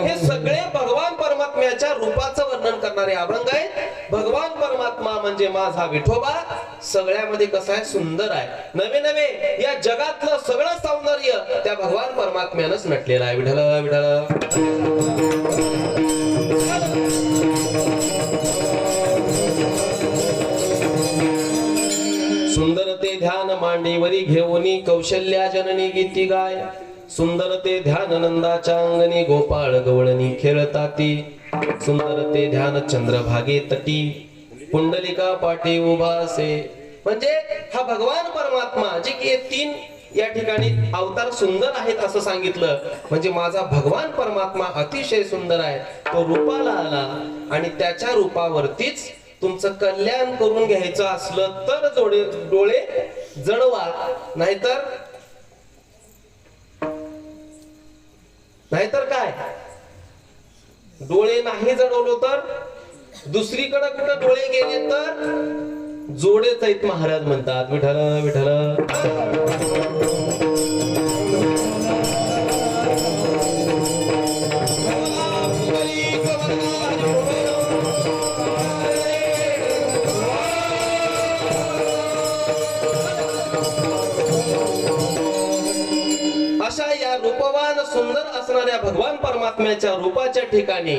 हे सगळे भगवान परमात्म्याच्या रूपाचं वर्णन करणारे अभंग आहेत. भगवान परमात्मा म्हणजे माझा विठोबा सगळ्यामध्ये कसा आहे सुंदर आहे. नवे नवे या जगातलं सगळं सौंदर्य त्या भगवान परमात्म्यानंच नटलेलं आहे. विठ्ठल विठ्ठल. सुंदर ते ध्यान मांडीवरी घेऊनी कौशल्या जननी गीती गाय. सुंदर ते ध्यान नंदाच्या अंगणी गोपाळ गवळणी खेळताती. सुंदर ते ध्यान चंद्रभागे तटी कुंडलिका पाठी उभा असे. म्हणजे हा भगवान परमात्मा जे की 3 या ठिकाणी अवतार सुंदर आहेत असं सांगितलं. म्हणजे माझा भगवान परमात्मा अतिशय सुंदर आहे. तो रूपाला आला आणि त्याच्या रूपावरतीच तुमचं कल्याण करून घ्यायचं असलं तर डोळे जळवा. नाहीतर काय डोळे नाही जळवलो तर दुसरीकडे कुठं डोळे गेले तर जोडेच आहेत महाराज म्हणतात. विठ्ठल विठ्ठल. अशा या रूपवान सुंदर असणाऱ्या भगवान परमात्म्याच्या रूपाच्या ठिकाणी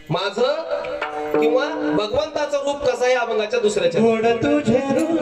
माझं किंवा भगवंताचं रूप कसं आहे अभंगाच्या दुसऱ्याच्या. गोड तुझे रूप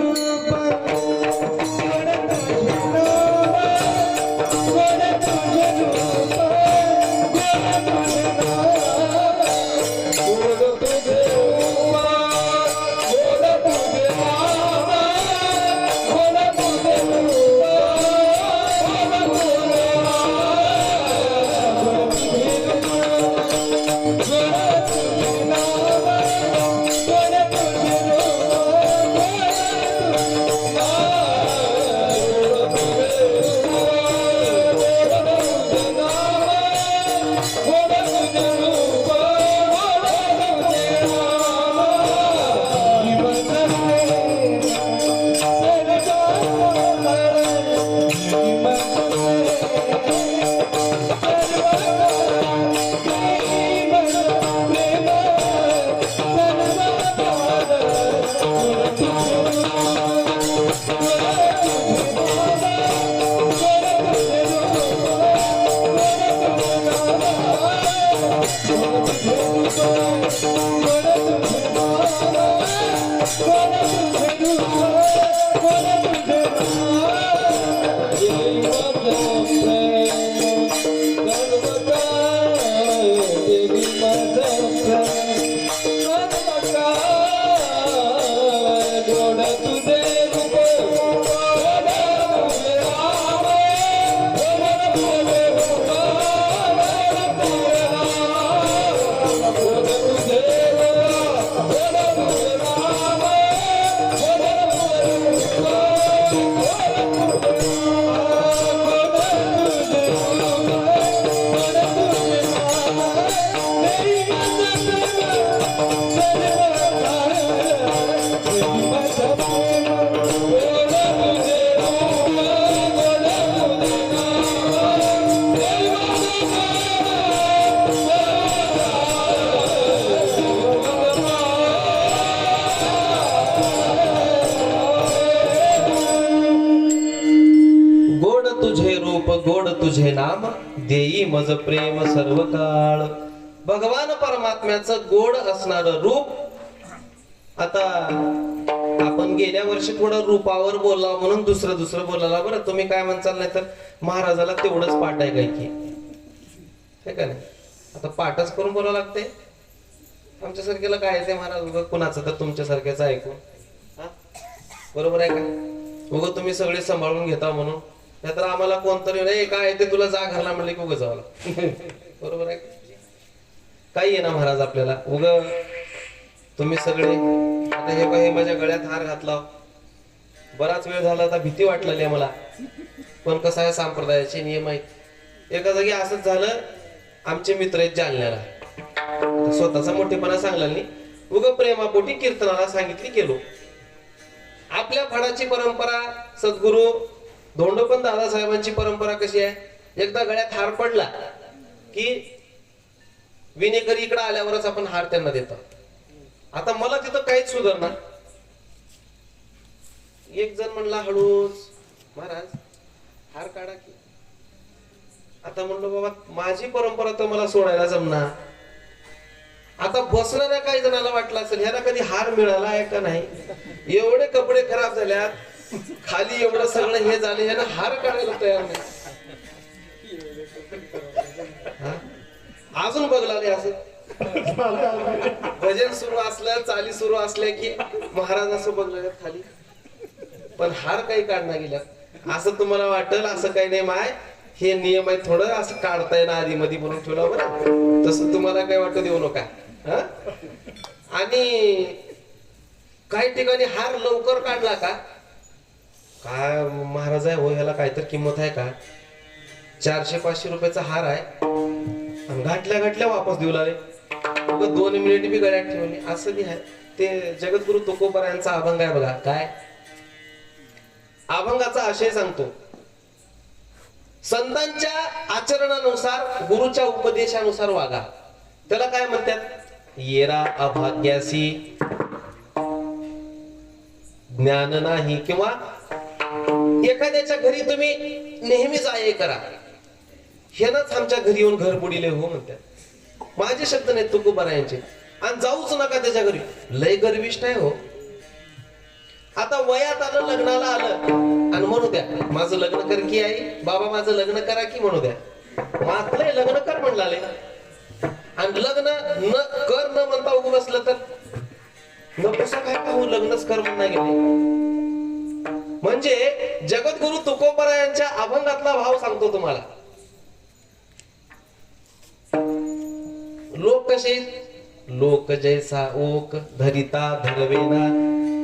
देई मज प्रेम सर्व काळ. भगवान परमात्म्याचं गोड असणार रूप. आता आपण गेल्या वर्षी थोडं रूपावर बोलला म्हणून दुसरं बोलायला. बरं तुम्ही काय म्हणसाल, नाही तर महाराजाला तेवढंच पाठ आहे काय की, हे का नाही. आता पाठच करून बोलावं लागते. आमच्यासारख्याला काय ते महाराज कुणाचं तर तुमच्यासारख्याच ऐकून, बरोबर आहे का. उगं तुम्ही सगळे सांभाळून घेता म्हणून, नाहीतर आम्हाला कोणतरी नाही काय ते तुला जा घरला म्हणले की उगं जावं. बरोबर आहे. काही आहे ना महाराज आपल्याला उग तुम्ही सगळे. आता हे माझ्या गळ्यात हार घातला, बराच वेळ झाला, आता भीती वाटलेली आहे मला. पण कसं आहे, संप्रदायाचे नियम आहेत. एका जागी असंच झालं, आमचे मित्र आहेत जालन्याला, स्वतःचा मोठेपणा सांगला नाही, उग प्रेमापोटी कीर्तनाला सांगितली गेलो. आपल्या फडाची परंपरा, सद्गुरु धोंडोपंत दादासाहेबांची परंपरा कशी आहे, एकदा गळ्यात हार पडला की विनेकरी इकडे आल्यावरच आपण हार त्यांना देतो. आता मला तिथं काहीच सुधारणार. एक जण म्हणला हळूच, महाराज हार काढा की. आता म्हणलो बाबा माझी परंपरा तर मला सोडायला जमणार. आता बसणाऱ्या काही जणांना वाटलं असेल ह्याला कधी हार मिळाला आहे का नाही, एवढे कपडे खराब झाल्यात, खाली एवढं सगळं हे झालं, यानं हार काढायला तयार नाही. अजून बघलाले असं भजन सुरू असलं, चाली सुरू असल्या की महाराज असं बघलं खाली, पण हार काही काढणार गेल्या. असं तुम्हाला वाटेल असं काही नाही माय, हे नियम आहे, थोडं असं काढता येणार आधी मध्ये म्हणून ठेवलं बरं. तसं तुम्हाला काय वाटत देऊ नका. आणि काही ठिकाणी हार लवकर काढला का काय महाराज आहे हो, ह्याला काहीतरी किंमत आहे का, 400-500 रुपयाचा हार आहे, आणि घातल्या वापस देऊ लागले. 2 मिनिट बी गळ्यात ठेवली असं बी आहे. ते जगद्गुरु तुकोबारायांचा अभंग आहे बघा. काय अभंगाचा आशय सांगतो, संतांच्या आचरणानुसार, गुरुच्या उपदेशानुसार वागा. त्याला काय म्हणतात, येरा अभाग्यासी ज्ञान नाही, किंवा एखाद्याच्या घरी तुम्ही नेहमी जाये करा, हेनच आमच्या घरी येऊन घर बुडीले हो म्हणतात. माझे शब्द नाहीत तुकोबारायांचे. आणि जाऊच नका त्याच्या घरी, लय गर्विष्ठ आहे हो. आता वयात आलं, लग्नाला आलं, आणि म्हणू द्या माझं लग्न कर की आई, बाबा माझं लग्न करा की म्हणू द्या, मातलंय लग्न कर म्हणलाले, आणि लग्न न कर न म्हणता उभं बसलं तर नकोसा काय का हो, लग्नच कर म्हणता गेले. म्हणजे जगद्गुरु तुकोबारायांच्या अभंगातला भाव सांगतो तुम्हाला. लोक कसे, लोक जैसा ओक धरिता धरवेना.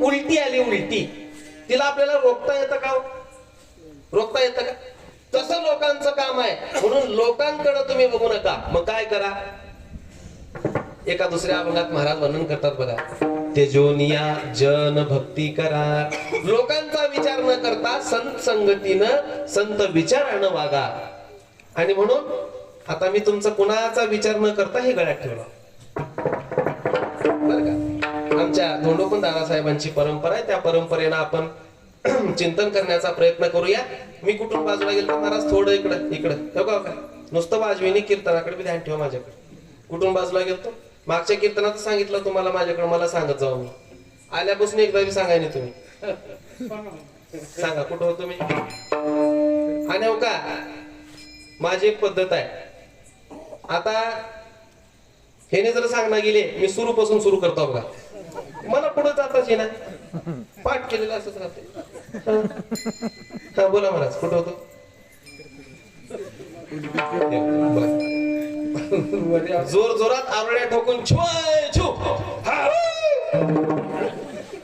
उलटी आली उलटी, तिला आपल्याला रोखता येतं का, रोखता येतं का. तसं लोकांचं काम आहे, म्हणून लोकांकडे तुम्ही बघू नका. मग काय करा, एका दुसऱ्या अभंगात महाराज वर्णन करतात बघा, तेजोनिया जन भक्ती करा. लोकांचा विचार न करता संत संगतीनं, संत विचारानं वागा. आणि म्हणून आता मी तुमचा कुणाचा विचार न करता हे गळ्यात ठेवला बरं का. आमच्या धोंडोपंत दादासाहेबांची परंपरा आहे, त्या परंपरेनं आपण चिंतन करण्याचा प्रयत्न करूया. मी कुठून बाजूला गेलो महाराज, थोडं इकडं का नुसतं वाजवीने कीर्तनाकडे बी ध्यान ठेवा माझ्याकडे. कुठून बाजूला गेलतो, मागच्या कीर्तनात सांगितलं तुम्हाला, माझ्याकडे मला सांगत जाऊ. मी आल्यापासून एकदा बी सांगाय नाही तुम्ही, सांगा कुठं होतो मी. आणि हो का माझी एक पद्धत आहे, आता हेने जर सांगणार गेले, मी सुरूपासून सुरू करतो बघा, मला पुढे जाताच येणार, पाठ केलेलं असंच राहते. हा बोला महाराज कुठं होतो. जोर जोरात आरड्या ठोकून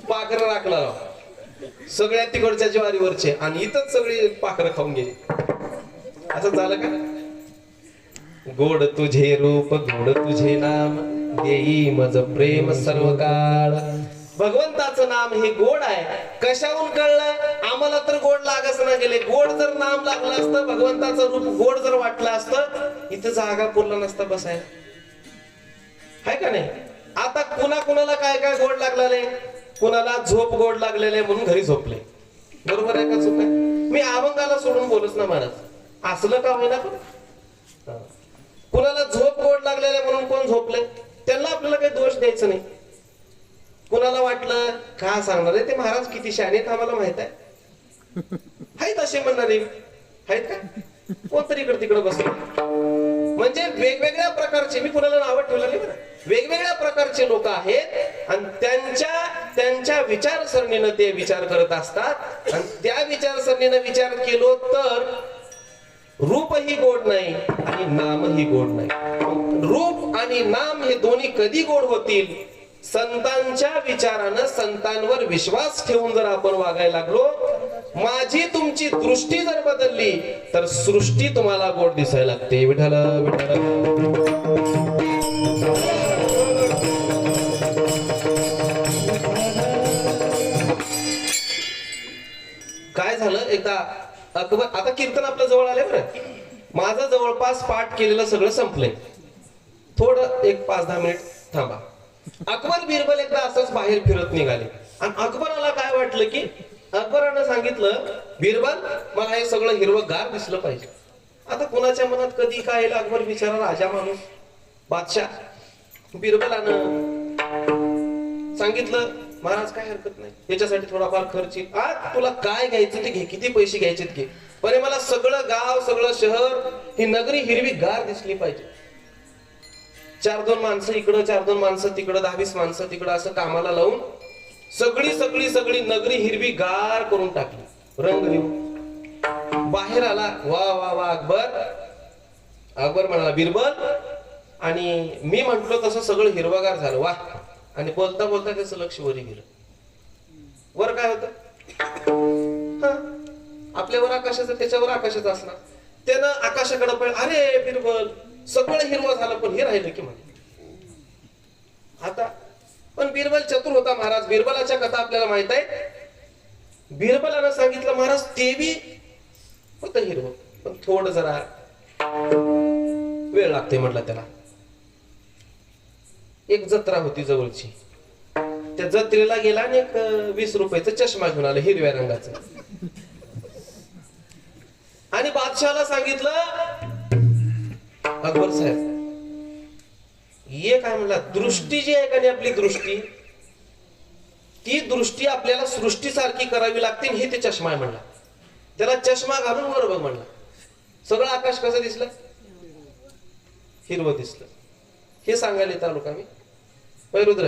पाखरं राखला सगळ्या तिकडच्या ज्वारीवरचे, आणि इथंच सगळी पाखरं खाऊन गेली. असं झालं का. गोड तुझे रूप गोड तुझे नाम, देई मज प्रेम सर्व काळ. भगवंताचं नाम हे गोड आहे. कशाहून कळलं आम्हाला, तर गोड लागच ना गेले. गोड जर नाम लागलं असतं, भगवंताचं रूप गोड जर वाटलं असतं, इथं जागा पुरला नसता बसायला, हाय का नाही. आता कुणाला काय काय गोड लागलेले, कुणाला झोप गोड लागलेले म्हणून घरी झोपले. बरोबर आहे का चुक आहे. मी अभंगाला सोडून बोलच ना महाराज, असलं का होईना. पण कुणाला झोप गोड लागलेले म्हणून कोण झोपले त्यांना आपल्याला काही दोष द्यायचा नाही. कुणाला वाटलं का सांगणार आहे ते महाराज किती शहाणे आहेत आम्हाला माहित आहे. आहेत असे म्हणणारे आहेत का कोणतरी इकडे तिकडे बसले. म्हणजे वेगवेगळ्या प्रकारचे, मी कुणाला नावं ठेवलं नाही बरं, वेगवेगळ्या प्रकारचे लोक आहेत आणि त्यांच्या विचारसरणीनं ते विचार करत असतात. आणि त्या विचारसरणीनं विचार केलो तर रूपही गोड नाही आणि नामही गोड नाही. रूप आणि नाम हे दोन्ही कधी गोड होतील? संतांच्या विचारानं, संतांवर विश्वास ठेवून जर आपण वागायला लागलो, माझी तुमची दृष्टी जर बदलली तर सृष्टी तुम्हाला गोड दिसायला लागते. विठ्ठल विठ्ठल. काय झालं एकदा अकबर, आता कीर्तन आपल्या जवळ आले बरं, माझं जवळपास पाठ केलेलं सगळं संपलंय. थोडं एक 5-10 मिनिट थांबा. अकबर बिरबल एकदा असंच बाहेर फिरत निघाले आणि अकबराला काय वाटलं की अकबरानं सांगितलं बिरबल मला हे सगळं हिरवंगार दिसलं पाहिजे. आता कुणाच्या मनात कधी काय येईल? अकबर बिचारा राजा माणूस, बादशाह. बिरबलानं सांगितलं महाराज काय हरकत नाही, याच्यासाठी थोडाफार खर्च येईल. आज तुला काय घ्यायचं ते घे, किती पैसे घ्यायचे घे, पण मला सगळं गाव, सगळं शहर, ही नगरी हिरवी गार दिसली पाहिजे. 4-2 माणसं इकडं, 4-2 माणसं तिकडं, 10-20 माणसं तिकडं असं कामाला लावून सगळी नगरी हिरवी गार करून टाकली, रंग देऊन. बाहेर आला, वा वा वा अकबर म्हणाला बिरबल, आणि मी म्हंटलो तसं सगळं हिरवगार झालं वा. आणि बोलता बोलता त्याचं लक्ष वरी गेलं. वर काय होतं? आपल्यावर आकाशाचं, त्याच्यावर आकाशाचं असणार. त्यानं आकाशाकडे पण, अरे बिरबल सगळं हिरवं झालं पण हे राहिलं की म्हणे. आता पण बिरबल चतुर होता महाराज. बिरबलाच्या कथा आपल्याला माहित आहे. बिरबलानं सांगितलं महाराज ते बी होतं हिरवं, पण थोडं जरा वेळ लागते म्हटलं त्याला. एक जत्रा होती जवळची, त्या जत्रेला गेला आणि एक 20 रुपयाचा चष्मा घेऊन आला हिरव्या रंगाचा. आणि बादशाहाला सांगितलं अकबर साहेब ये काय म्हणला, दृष्टी जी आहे का नाही आपली दृष्टी, ती दृष्टी आपल्याला सृष्टीसारखी करावी लागते. हे ते चष्मा आहे म्हणला. त्याला चष्मा घालून वर बघ म्हणला. सगळं आकाश कसं दिसलं? हिरवं दिसलं. हे सांगायला येत आलो का मी? रुद्र,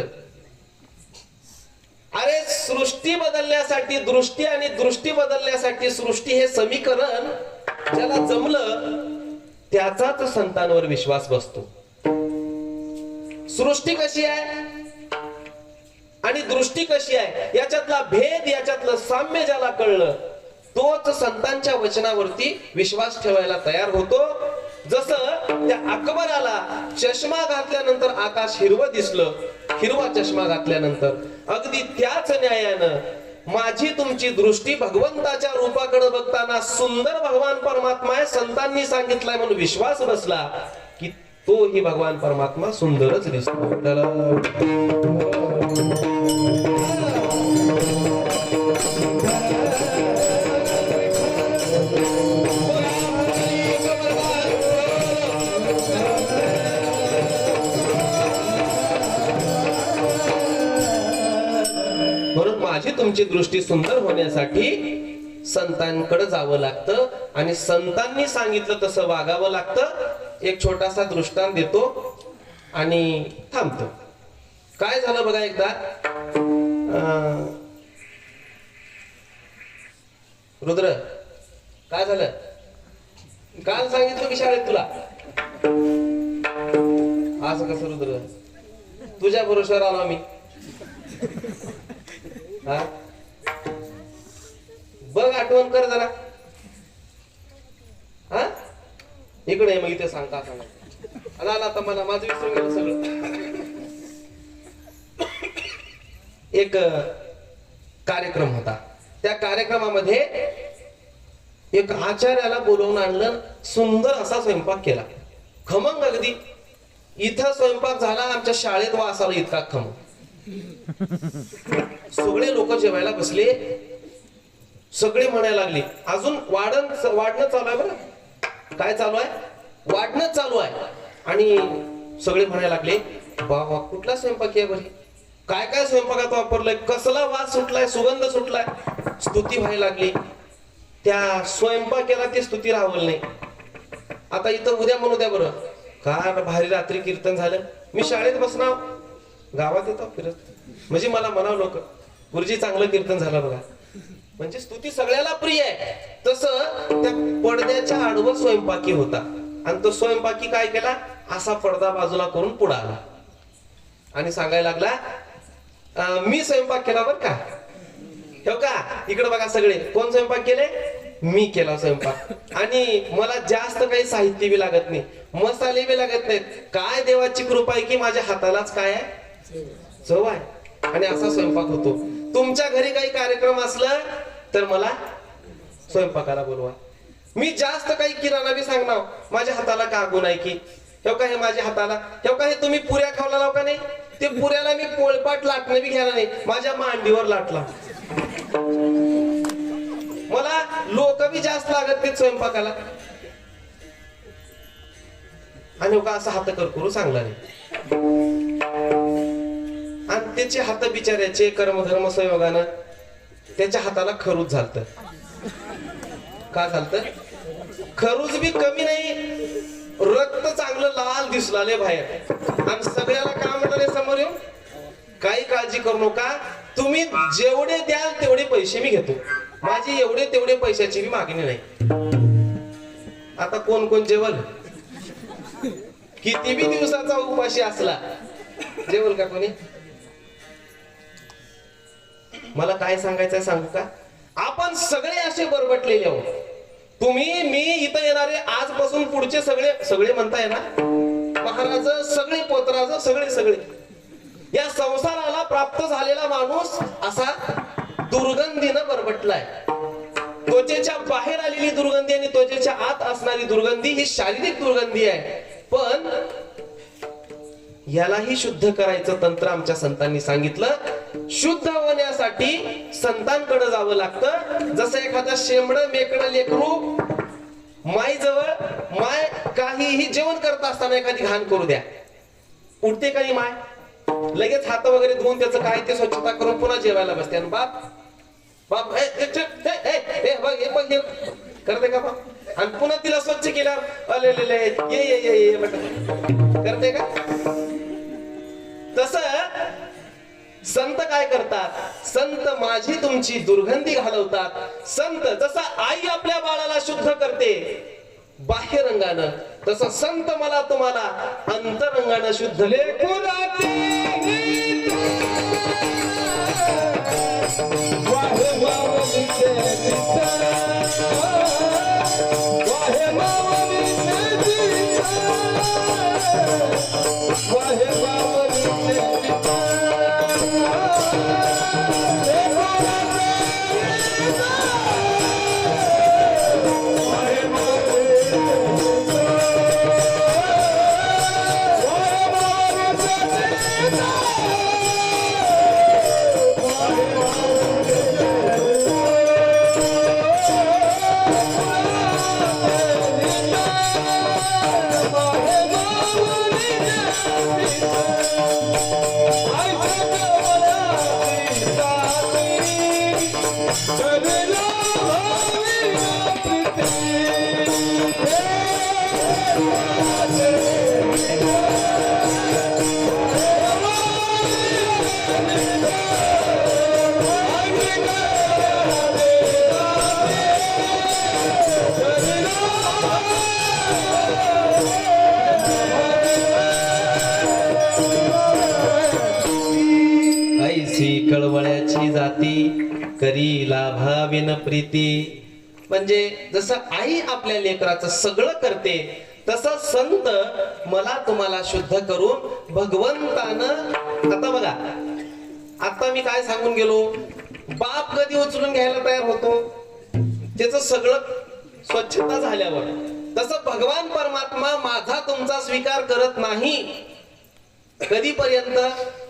अरे सृष्टी बदलण्यासाठी दृष्टी आणि दृष्टी बदलण्यासाठी सृष्टी हे समीकरण ज्याला जमलं त्याचाच संतांवर विश्वास बसतो. सृष्टी कशी आहे आणि दृष्टी कशी आहे याच्यातला भेद, याच्यातलं साम्य ज्याला कळलं तोच संतांच्या वचनावरती विश्वास ठेवायला तयार होतो. जसं त्या अकबराला चष्मा घातल्यानंतर आकाश हिरवं दिसलं, हिरवा चष्मा घातल्यानंतर, अगदी त्याच न्यायानं माझी तुमची दृष्टी भगवंताच्या रूपाकडे बघताना सुंदर भगवान परमात्मा आहे, संतांनी सांगितलंय म्हणून विश्वास बसला की तो ही भगवान परमात्मा सुंदरच दिसतो. म्हणून माझी तुमची दृष्टी सुंदर होण्यासाठी संतांकडे जावं लागतं आणि संतांनी सांगितलं तसं वागावं लागतं. एक छोटासा दृष्टांत देतो आणि थांबतो. काय झालं बघा एकदा, रुद्र काय झालं? काल सांगितलं की शाळेत तुला. असं कसं रुद्र, तुझ्या भरोश्यावर आलो मी. बघ आठवण कर जरा. हा इकडे मग इथे सांगता आला आता मला माझं विसरून गेलं सगळं. एक कार्यक्रम होता. त्या कार्यक्रमामध्ये एक आचार्याला बोलवून आणलं. सुंदर असा स्वयंपाक केला, खमंग अगदी. इथं स्वयंपाक झाला, आमच्या शाळेत वास आला इतका खमंग. सगळे लोक जेवायला बसले. सगळे म्हणायला लागले, अजून वाढणं चालू आहे बरं. काय चालू आहे? वाढणं चालू आहे. आणि सगळे म्हणायला लागले, बाबा कुठला स्वयंपाक आहे बरे, काय काय स्वयंपाकात वापरलंय, कसला वास सुटलाय, सुगंध सुटलाय. स्तुती व्हायला लागली. त्या स्वयंपाकाला ती स्तुती राहवल नाही. आता इथं उद्या म्हणू द्या बरं, का भारी रात्री कीर्तन झालं, मी शाळेत बसणार, गावात येतो फिरत, म्हणजे मला म्हणावं लोक, गुरुजी चांगलं कीर्तन झालं बघा. म्हणजे स्तुती सगळ्याला प्रिय आहे. तसं त्या पडद्याच्या आडवं स्वयंपाकी होता. आणि तो स्वयंपाकी काय केला, असा पडदा बाजूला करून पुढे आला आणि सांगायला लागला, मी स्वयंपाक केला बर का. हो का, इकडे बघा सगळे, कोण स्वयंपाक केले, मी केला स्वयंपाक. आणि मला जास्त काही साहित्य बी लागत नाही, मसाले बी लागत नाहीत. काय देवाची कृपा आहे की माझ्या हातालाच काय आहे, चव आहे. आणि असा स्वयंपाक होतो. तुमच्या घरी काही कार्यक्रम असला तर मला स्वयंपाकाला बोलवा. मी जास्त काही किराणा बी सांगणार, माझ्या हाताला का गुण आहे की, हे का हे माझ्या हाताला, हे का हे तुम्ही पुऱ्या खावला लाव का नाही, ते पुऱ्याला मी पोळपाट लाटणं बी घ्यायला नाही, माझ्या मांडीवर लाटला. मला लोक बी जास्त लागत नाहीत स्वयंपाकाला. आणि का असं हात करू सांगला नाही. आणि त्याचे हात बिचाऱ्याचे कर्मधर्म संयोगानं त्याच्या हाताला खरूच झालत. का झालत, खरूच बी कमी नाही, रक्त चांगलं लाल दिसलाले बाहेर. आणि सगळ्याला काय म्हणाले समोर येऊन, काही काळजी करू नका, तुम्ही जेवढे द्याल तेवढे पैसे मी घेतो, माझी एवढे तेवढे पैशाची बी मागणी नाही. आता कोण कोण जेवल, किती बी दिवसाचा उपाशी असला जेवल का कोणी. मला काय सांगायचंय सांगू का, आपण सगळे असे बरबटलेले आहोत. तुम्ही, मी, इथं येणारे, आजपासून पुढचे सगळे, सगळे म्हणताय ना, महाराज सगळे, पोतराज सगळे, सगळे या संसाराला प्राप्त झालेला माणूस असा दुर्गंधीनं बरबटलाय. त्वचेच्या बाहेर आलेली दुर्गंधी आणि त्वचेच्या आत असणारी दुर्गंधी ही शारीरिक दुर्गंधी आहे. पण यालाही शुद्ध करायचं तंत्र आमच्या संतांनी सांगितलं. शुद्ध होण्यासाठी संतांकडे जावं लागतं. जसं एखादा शेंबड मेकड लेकरू माई जवळ, माय काहीही जेवण करत असताना एखादी घाण करू द्या, उठते काही माय, लगेच हात वगैरे धुवून त्याचं काय ते स्वच्छता करून पुन्हा जेवायला बसते. आणि बाप बाप बघ हे करते का बाप, आणि पुन्हा तिला स्वच्छ केल्यावर अले ये करते का. तस संत काय करतात, संत माझी तुमची दुर्गंधी घालवतात. संत जसा आई आपल्या बाळाला शुद्ध करते बाह्य रंगानं, तसं संत मला तुम्हाला अंतरंगानं शुद्ध कळवळ्याची जाती करी लाभाविन प्रीती. म्हणजे जसं आई आपल्या लेकराचं सगळं करते, तसं संत मला तुम्हाला शुद्ध करून भगवंतानं. आता बघा, आता मी काय सांगून गेलो, बाप कधी उचलून घ्यायला तयार होतो, त्याचं सगळं स्वच्छता झाल्यावर. तसं भगवान परमात्मा माझा तुमचा स्वीकार करत नाही कधीपर्यंत,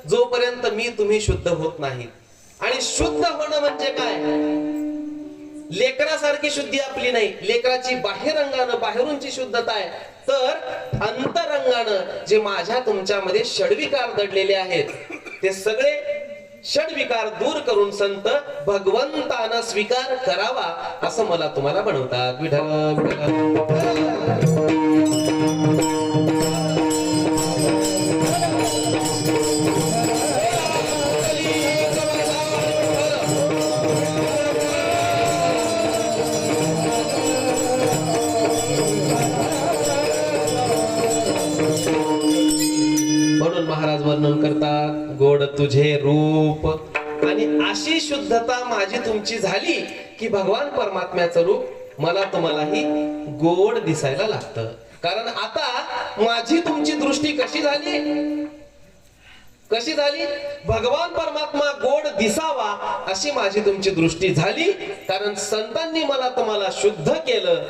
जोपर्यंत मी तुम्ही शुद्ध होत नाही. आणि शुद्ध होणं म्हणजे काय, लेकरासारखी शुद्धी आपली नाही. लेकराची बाह्यरंगानं बाहेरूनची शुद्धता आहे, तर अंतरंगानं जे माझ्या तुमच्यामध्ये षडविकार दडलेले आहेत ते सगळे षडविकार दूर करून संत भगवंतानं स्वीकार करावा असं मला तुम्हाला बनवतात. विठ्ठल विठ्ठल. म्हणून महाराज वर्णन करतात, गोड तुझे रूप. आणि अशी शुद्धता माझी तुमची झाली की भगवान परमात्म्याचं रूप मला तुम्हालाही गोड दिसायला लागतं. कारण आता माझी तुमची दृष्टी कशी झाली, कशी झाली? भगवान परमात्मा गोड दिसावा अशी माझी तुमची दृष्टी झाली. कारण संतांनी मला तुम्हाला शुद्ध केलं.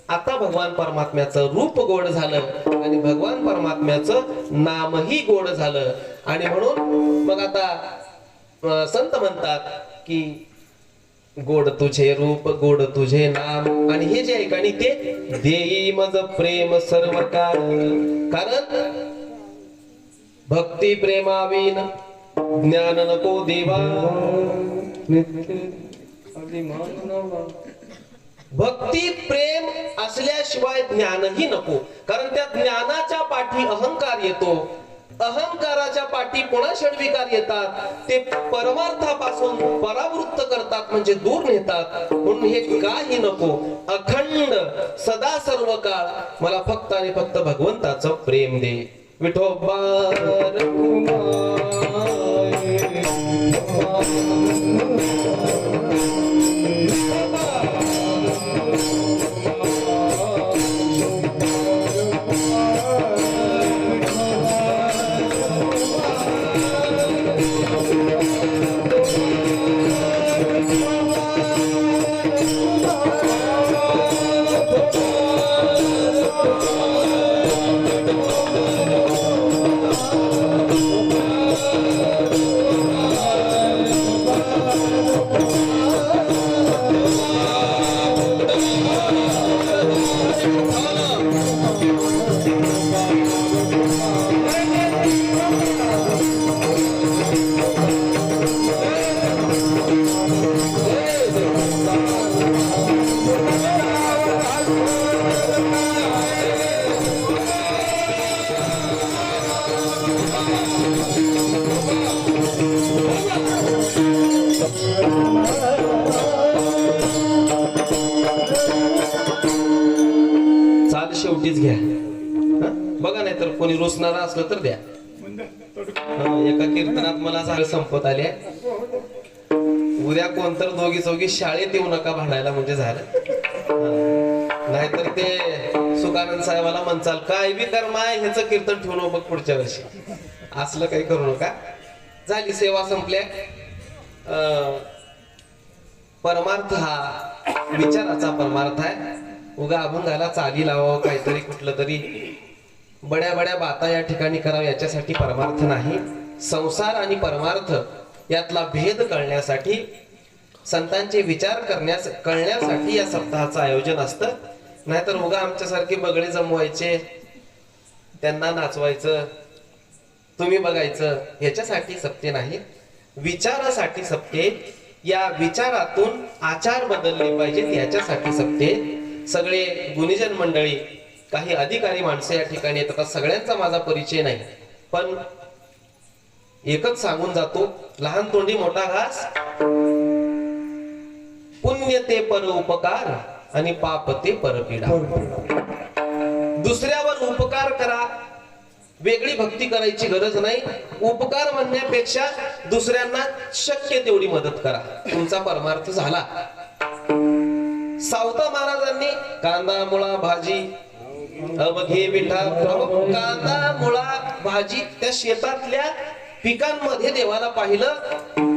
आता भगवान परमात्म्याचं रूप गोड झालं आणि भगवान परमात्म्याचं नामही गोड झालं. आणि म्हणून मग आता संत म्हणतात की गोड तुझे रूप गोड तुझे नाम. आणि हे जे ऐकाणी ते देई मज प्रेम सर्व काळ. कारण भक्ती प्रेमाविन ज्ञान नको देवा. भक्ती प्रेम असल्याशिवाय ज्ञानही नको. कारण त्या ज्ञानाच्या पाठी अहंकार येतो. अहंकाराच्या पाठी पुन्हा षडविकार येतात. ते परमार्थापासून परावृत्त करतात, म्हणजे दूर नेतात. म्हणून हे काही नको. अखंड सदा सर्व काळ मला फक्त आणि फक्त भगवंताचं प्रेम दे. विठोबा चाल शेवटीच घ्या. बघा, नाही तर कोणी रुसणारा असलं तर द्या. एका कीर्तनात मला झालं संपत आले. उद्या कोणतर दोघी चौघी शाळेत येऊ नका भांडायला, म्हणजे झालं. नाहीतर ते सुकानंद साहेबाला म्हणचाल काय बी कर्माय ह्याचं कीर्तन ठेवू बघ पुढच्या वर्षी. असलं काही करू नका. झाली सेवा संपल्या. परमार्थ हा विचाराचा परमार्थ आहे. उगा अभंगाला चाली लावावं, काहीतरी कुठलं तरी बड्या बड्या बाता या ठिकाणी करावं याच्यासाठी परमार्थ नाही. संसार आणि परमार्थ यातला भेद कळण्यासाठी, संतांचे विचार कळण्यासाठी या सप्ताहाचं आयोजन असतं. नाहीतर उगा आमच्यासारखे बगडे जमवायचे, त्यांना नाचवायचं, तुम्ही बघायचं, ह्याच्यासाठी सप्ते नाही. विचारासाठी सप्ते. या विचारातून आचार बदलले पाहिजेत याच्यासाठी सप्ते. सगळे गुणीजन मंडळी, काही अधिकारी माणसं या ठिकाणी येतात. सगळ्यांचा माझा परिचय नाही, पण एकच सांगून जातो, लहान तोंडी मोठा घास. पुण्य ते पर उपकार आणि पाप ते परपीडा. दुसऱ्यावर उपकार करा, वेगळी भक्ती करायची गरज नाही. उपकार म्हणण्यापेक्षा दुसऱ्यांना शक्य तेवढी मदत करा, तुमचा परमार्थ झाला. सावता महाराजांनी कांदा मुळा भाजी अवघे विठा कांदा मुळा भाजी त्या शेतातल्या पिकांमध्ये देवाला पाहिलं.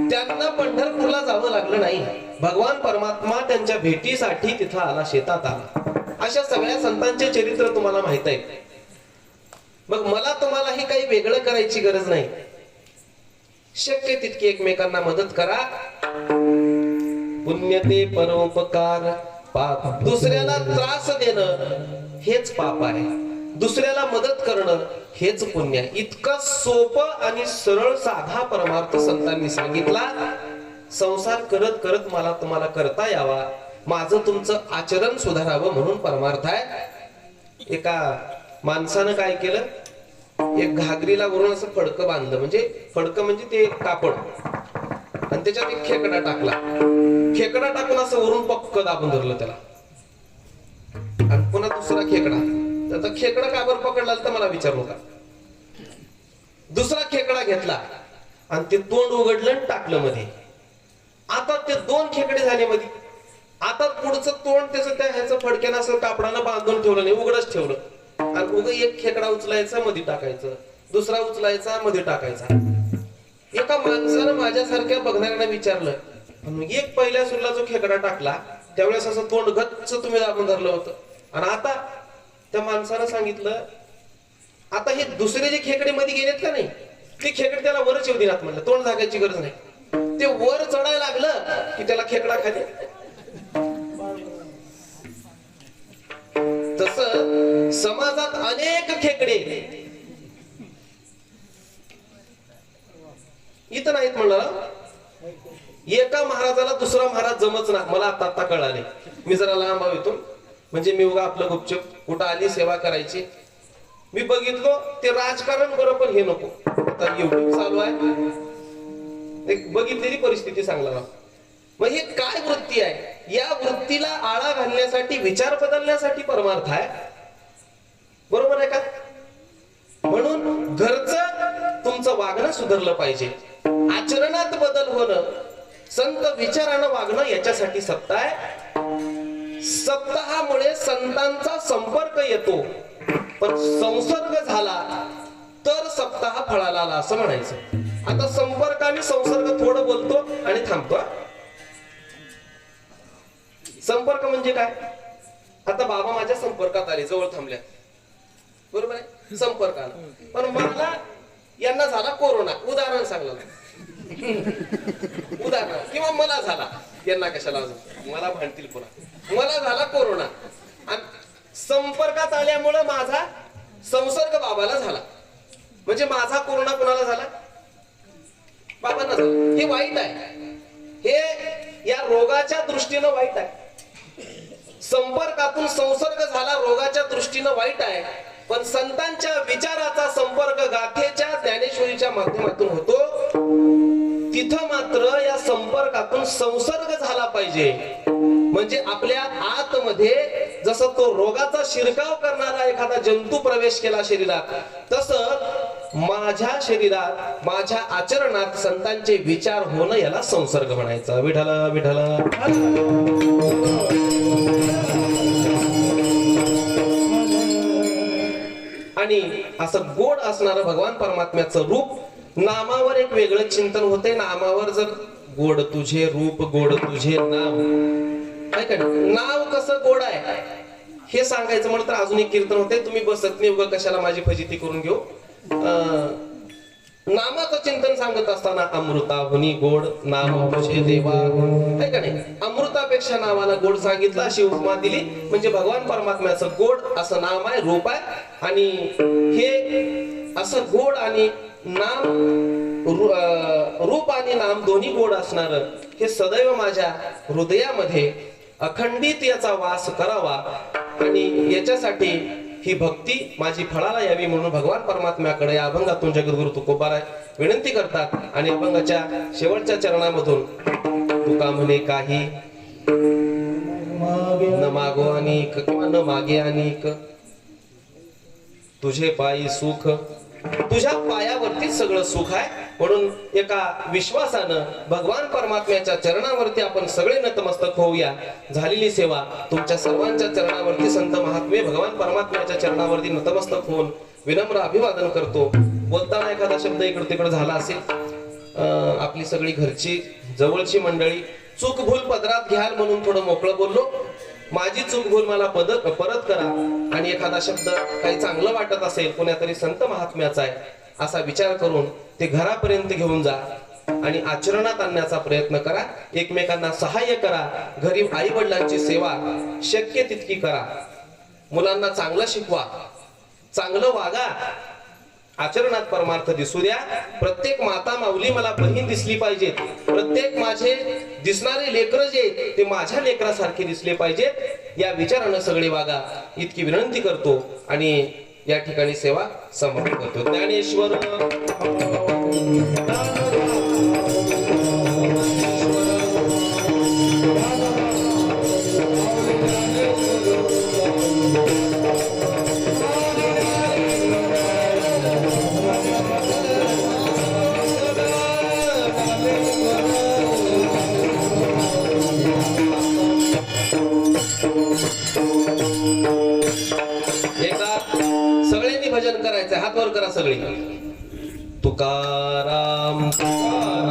त्यांना पंढरपूरला जावं लागलं नाही. भगवान परमात्मा त्यांच्या भेटीसाठी तिथं आला, शेतात आला. अशा सगळ्या संतांचे चरित्र तुम्हाला माहित आहे. मग मला तुम्हालाही काही वेगळं करायची गरज नाही. शक्य तितकी एकमेकांना मदत करा. पुण्य ते परोपकार पाप. दुसऱ्याला त्रास देणं हेच पाप आहे, दुसऱ्याला मदत करणं हेच पुण्य आहे. इतका सोपं आणि सरळ साधा परमार्थ संतांनी सांगितला. संसार करत करत मला तुम्हाला करता यावा, माझं तुमचं आचरण सुधारावं म्हणून परमार्थ आहे. एका माणसानं काय केलं, एक घागरीला वरून असं फडकं बांधलं, म्हणजे फडकं म्हणजे ते कापड, आणि त्याच्यात एक खेकडा टाकला. खेकडा टाकून असं वरून पक्क दाबून धरलं त्याला, आणि पुन्हा दुसरा खेकडा. तर खेकडा का बरं पकडला तर मला विचारू नका. दुसरा खेकडा घेतला आणि ते तोंड उघडलं आणि टाकलं मध्ये. आता ते दोन खेकडे झाले मध्ये. आता पुढचं तोंड त्याचं त्या ह्याचं फडक्यानं असं कापडानं बांधून ठेवलं नाही, उघडच ठेवलं. आणि उग एक खेकडा उचलायचा मध्ये टाकायचं, दुसरा उचलायचा मध्ये टाकायचा. एका माणसानं माझ्यासारख्या बघणाऱ्यांना विचारलं, एक पहिल्या सुरला जो खेकडा टाकला त्यावेळेस असं तोंड गच्च तुम्ही दाबून धरलं होतं, आणि आता त्या माणसानं सांगितलं आता हे दुसरे जे खेकडे मध्ये गेलेत का नाही, ते खेकडे त्याला वरच येऊ देणार म्हणलं, तोंड झाकायची गरज नाही. ते वर चढायला लागलं की त्याला खेकडा खाली. तस समाजात अनेक खेकडे इथं नाहीत म्हणलं. एका महाराजाला दुसरा महाराज जमच ना, मला आता कळाले. मी जरा लांब येतो, म्हणजे मी उगा आपलं गुपचूप कुठं आली सेवा करायची. मी बघितलो ते राजकारण बरं, पण हे नको. आता युट्यूब चालू आहे, एक बघितलेली परिस्थिती सांगला. मग हे काय वृत्ती आहे, या वृत्तीला आळा घालण्यासाठी, विचार बदलण्यासाठी परमार्थ आहे. बरोबर आहे का? म्हणून घरचं तुमचं वागणं सुधारलं पाहिजे, आचरणात बदल होणं, संत विचारानं वागणं, याच्यासाठी सप्ताह आहे. सप्ताहामुळे संतांचा संपर्क येतो, पण संसर्ग झाला तर सप्ताह फळाला आला असं म्हणायचं. आता संपर्क आणि संसर्ग थोडं बोलतो आणि थांबतो. संपर्क म्हणजे काय? आता बाबा माझ्या संपर्कात आले, जवळ थांबल्या, बरोबर आहे, संपर्क आला. पण मला यांना झाला कोरोना, उदाहरण सांगलं, उदाहरण, किंवा मला झाला, यांना कशाला अजून मला भांडतील पुन्हा, मला झाला कोरोना, आणि संपर्कात आल्यामुळे माझा संसर्ग बाबाला झाला. म्हणजे माझा कोरोना कोणाला झाला? बाबांना झाला. हे वाईट आहे, हे या रोगाच्या दृष्टीनं वाईट आहे. संपर्कातून संसर्ग झाला रोगाच्या दृष्टीनं वाईट आहे, पण संतांच्या विचाराचा संपर्क गाथेच्या ज्ञानेश्वरीच्या माध्यमातून होतो, तिथं मात्र या संपर्कातून संसर्ग झाला पाहिजे. म्हणजे आपल्या आतमध्ये जसं तो रोगाचा शिरकाव करणारा एखादा जंतू प्रवेश केला शरीरात, तसं माझ्या शरीरात, माझ्या आचरणात संतांचे विचार होणं, याला संसर्ग म्हणायचा. विठ्ठला विठ्ठला. आणि असं गोड असणारं भगवान परमात्म्याचं रूप, नामावर एक वेगळं चिंतन होते. नामावर जर गोड तुझे रूप, गोड तुझे नाम, ऐका नाव कसं गोड आहे हे सांगायचं म्हणलं तर अजून एक कीर्तन होते. तुम्ही बसत नाही उगा कशाला माझी फजिती करून घेऊ. नामाचं चिंतन सांगत असताना अमृताहुनी गोड नाम तुझे देवा, आहे का नाही? अमृतापेक्षा नावाला गोड सांगितलं, अशी उपमा दिली. म्हणजे भगवान परमात्म्याचं गोड असं नाम आहे, रूप आहे. आणि हे असं गोड आणि नाम, रूप आणि नाम दोन्ही गोड असणार, हे सदैव माझ्या हृदयामध्ये अखंडित याचा वास करावा. आणि याच्यासाठी ही भक्ती माझी फळाला यावी म्हणून भगवान परमात्म्याकडे या अभंगातून जगद्गुरु तुकोबाराय विनंती करतात. आणि अभंगाच्या शेवटच्या चरणामधून तुका म्हणे काही न मागो अनेक, किंवा न मागे अनेक, तुझे पायी सुख, तुझ्या पायावरती सगळं सुख आहे. म्हणून एका विश्वासानं भगवान परमात्म्याच्या चरणावरती आपण सगळे नतमस्तक होऊया. झालेली सेवा तुमच्या सर्वांच्या चरणावरती, संत महात्मे भगवान परमात्म्याच्या चरणावरती नतमस्तक होऊन विनम्र अभिवादन करतो. बोलताना एखादा शब्द इकडे तिकडे झाला असेल, आपली सगळी घरची जवळची मंडळी, चूक भूल पदरात घ्याल म्हणून थोडं मोकळं बोललो. माझी चूक भूल मला परत करा. आणि एखादा शब्द काही चांगलं वाटत असेल, कोणत्या तरी संत महात्म्याचा आहे असा विचार करून ते घरापर्यंत घेऊन जा. आणि आचरणात आणण्याचा प्रयत्न करा. एकमेकांना सहाय्य करा. घरी आई वडिलांची सेवा शक्य तितकी करा. मुलांना चांगलं शिकवा, चांगलं वागा. आचरणात परमार्थ दिसू द्या. प्रत्येक माता माऊली मला बहीण दिसली पाहिजेत. प्रत्येक माझे दिसणारे लेकरं जे ते माझ्या लेकरासारखे दिसले पाहिजेत. या विचारानं सगळे वागा इतकी विनंती करतो आणि या ठिकाणी सेवा समाप्त करतो. ज्ञानेश्वर एकदा सगळ्यांनी भजन करायचं. हात वर करा सगळे. तुकाराम तुकाराम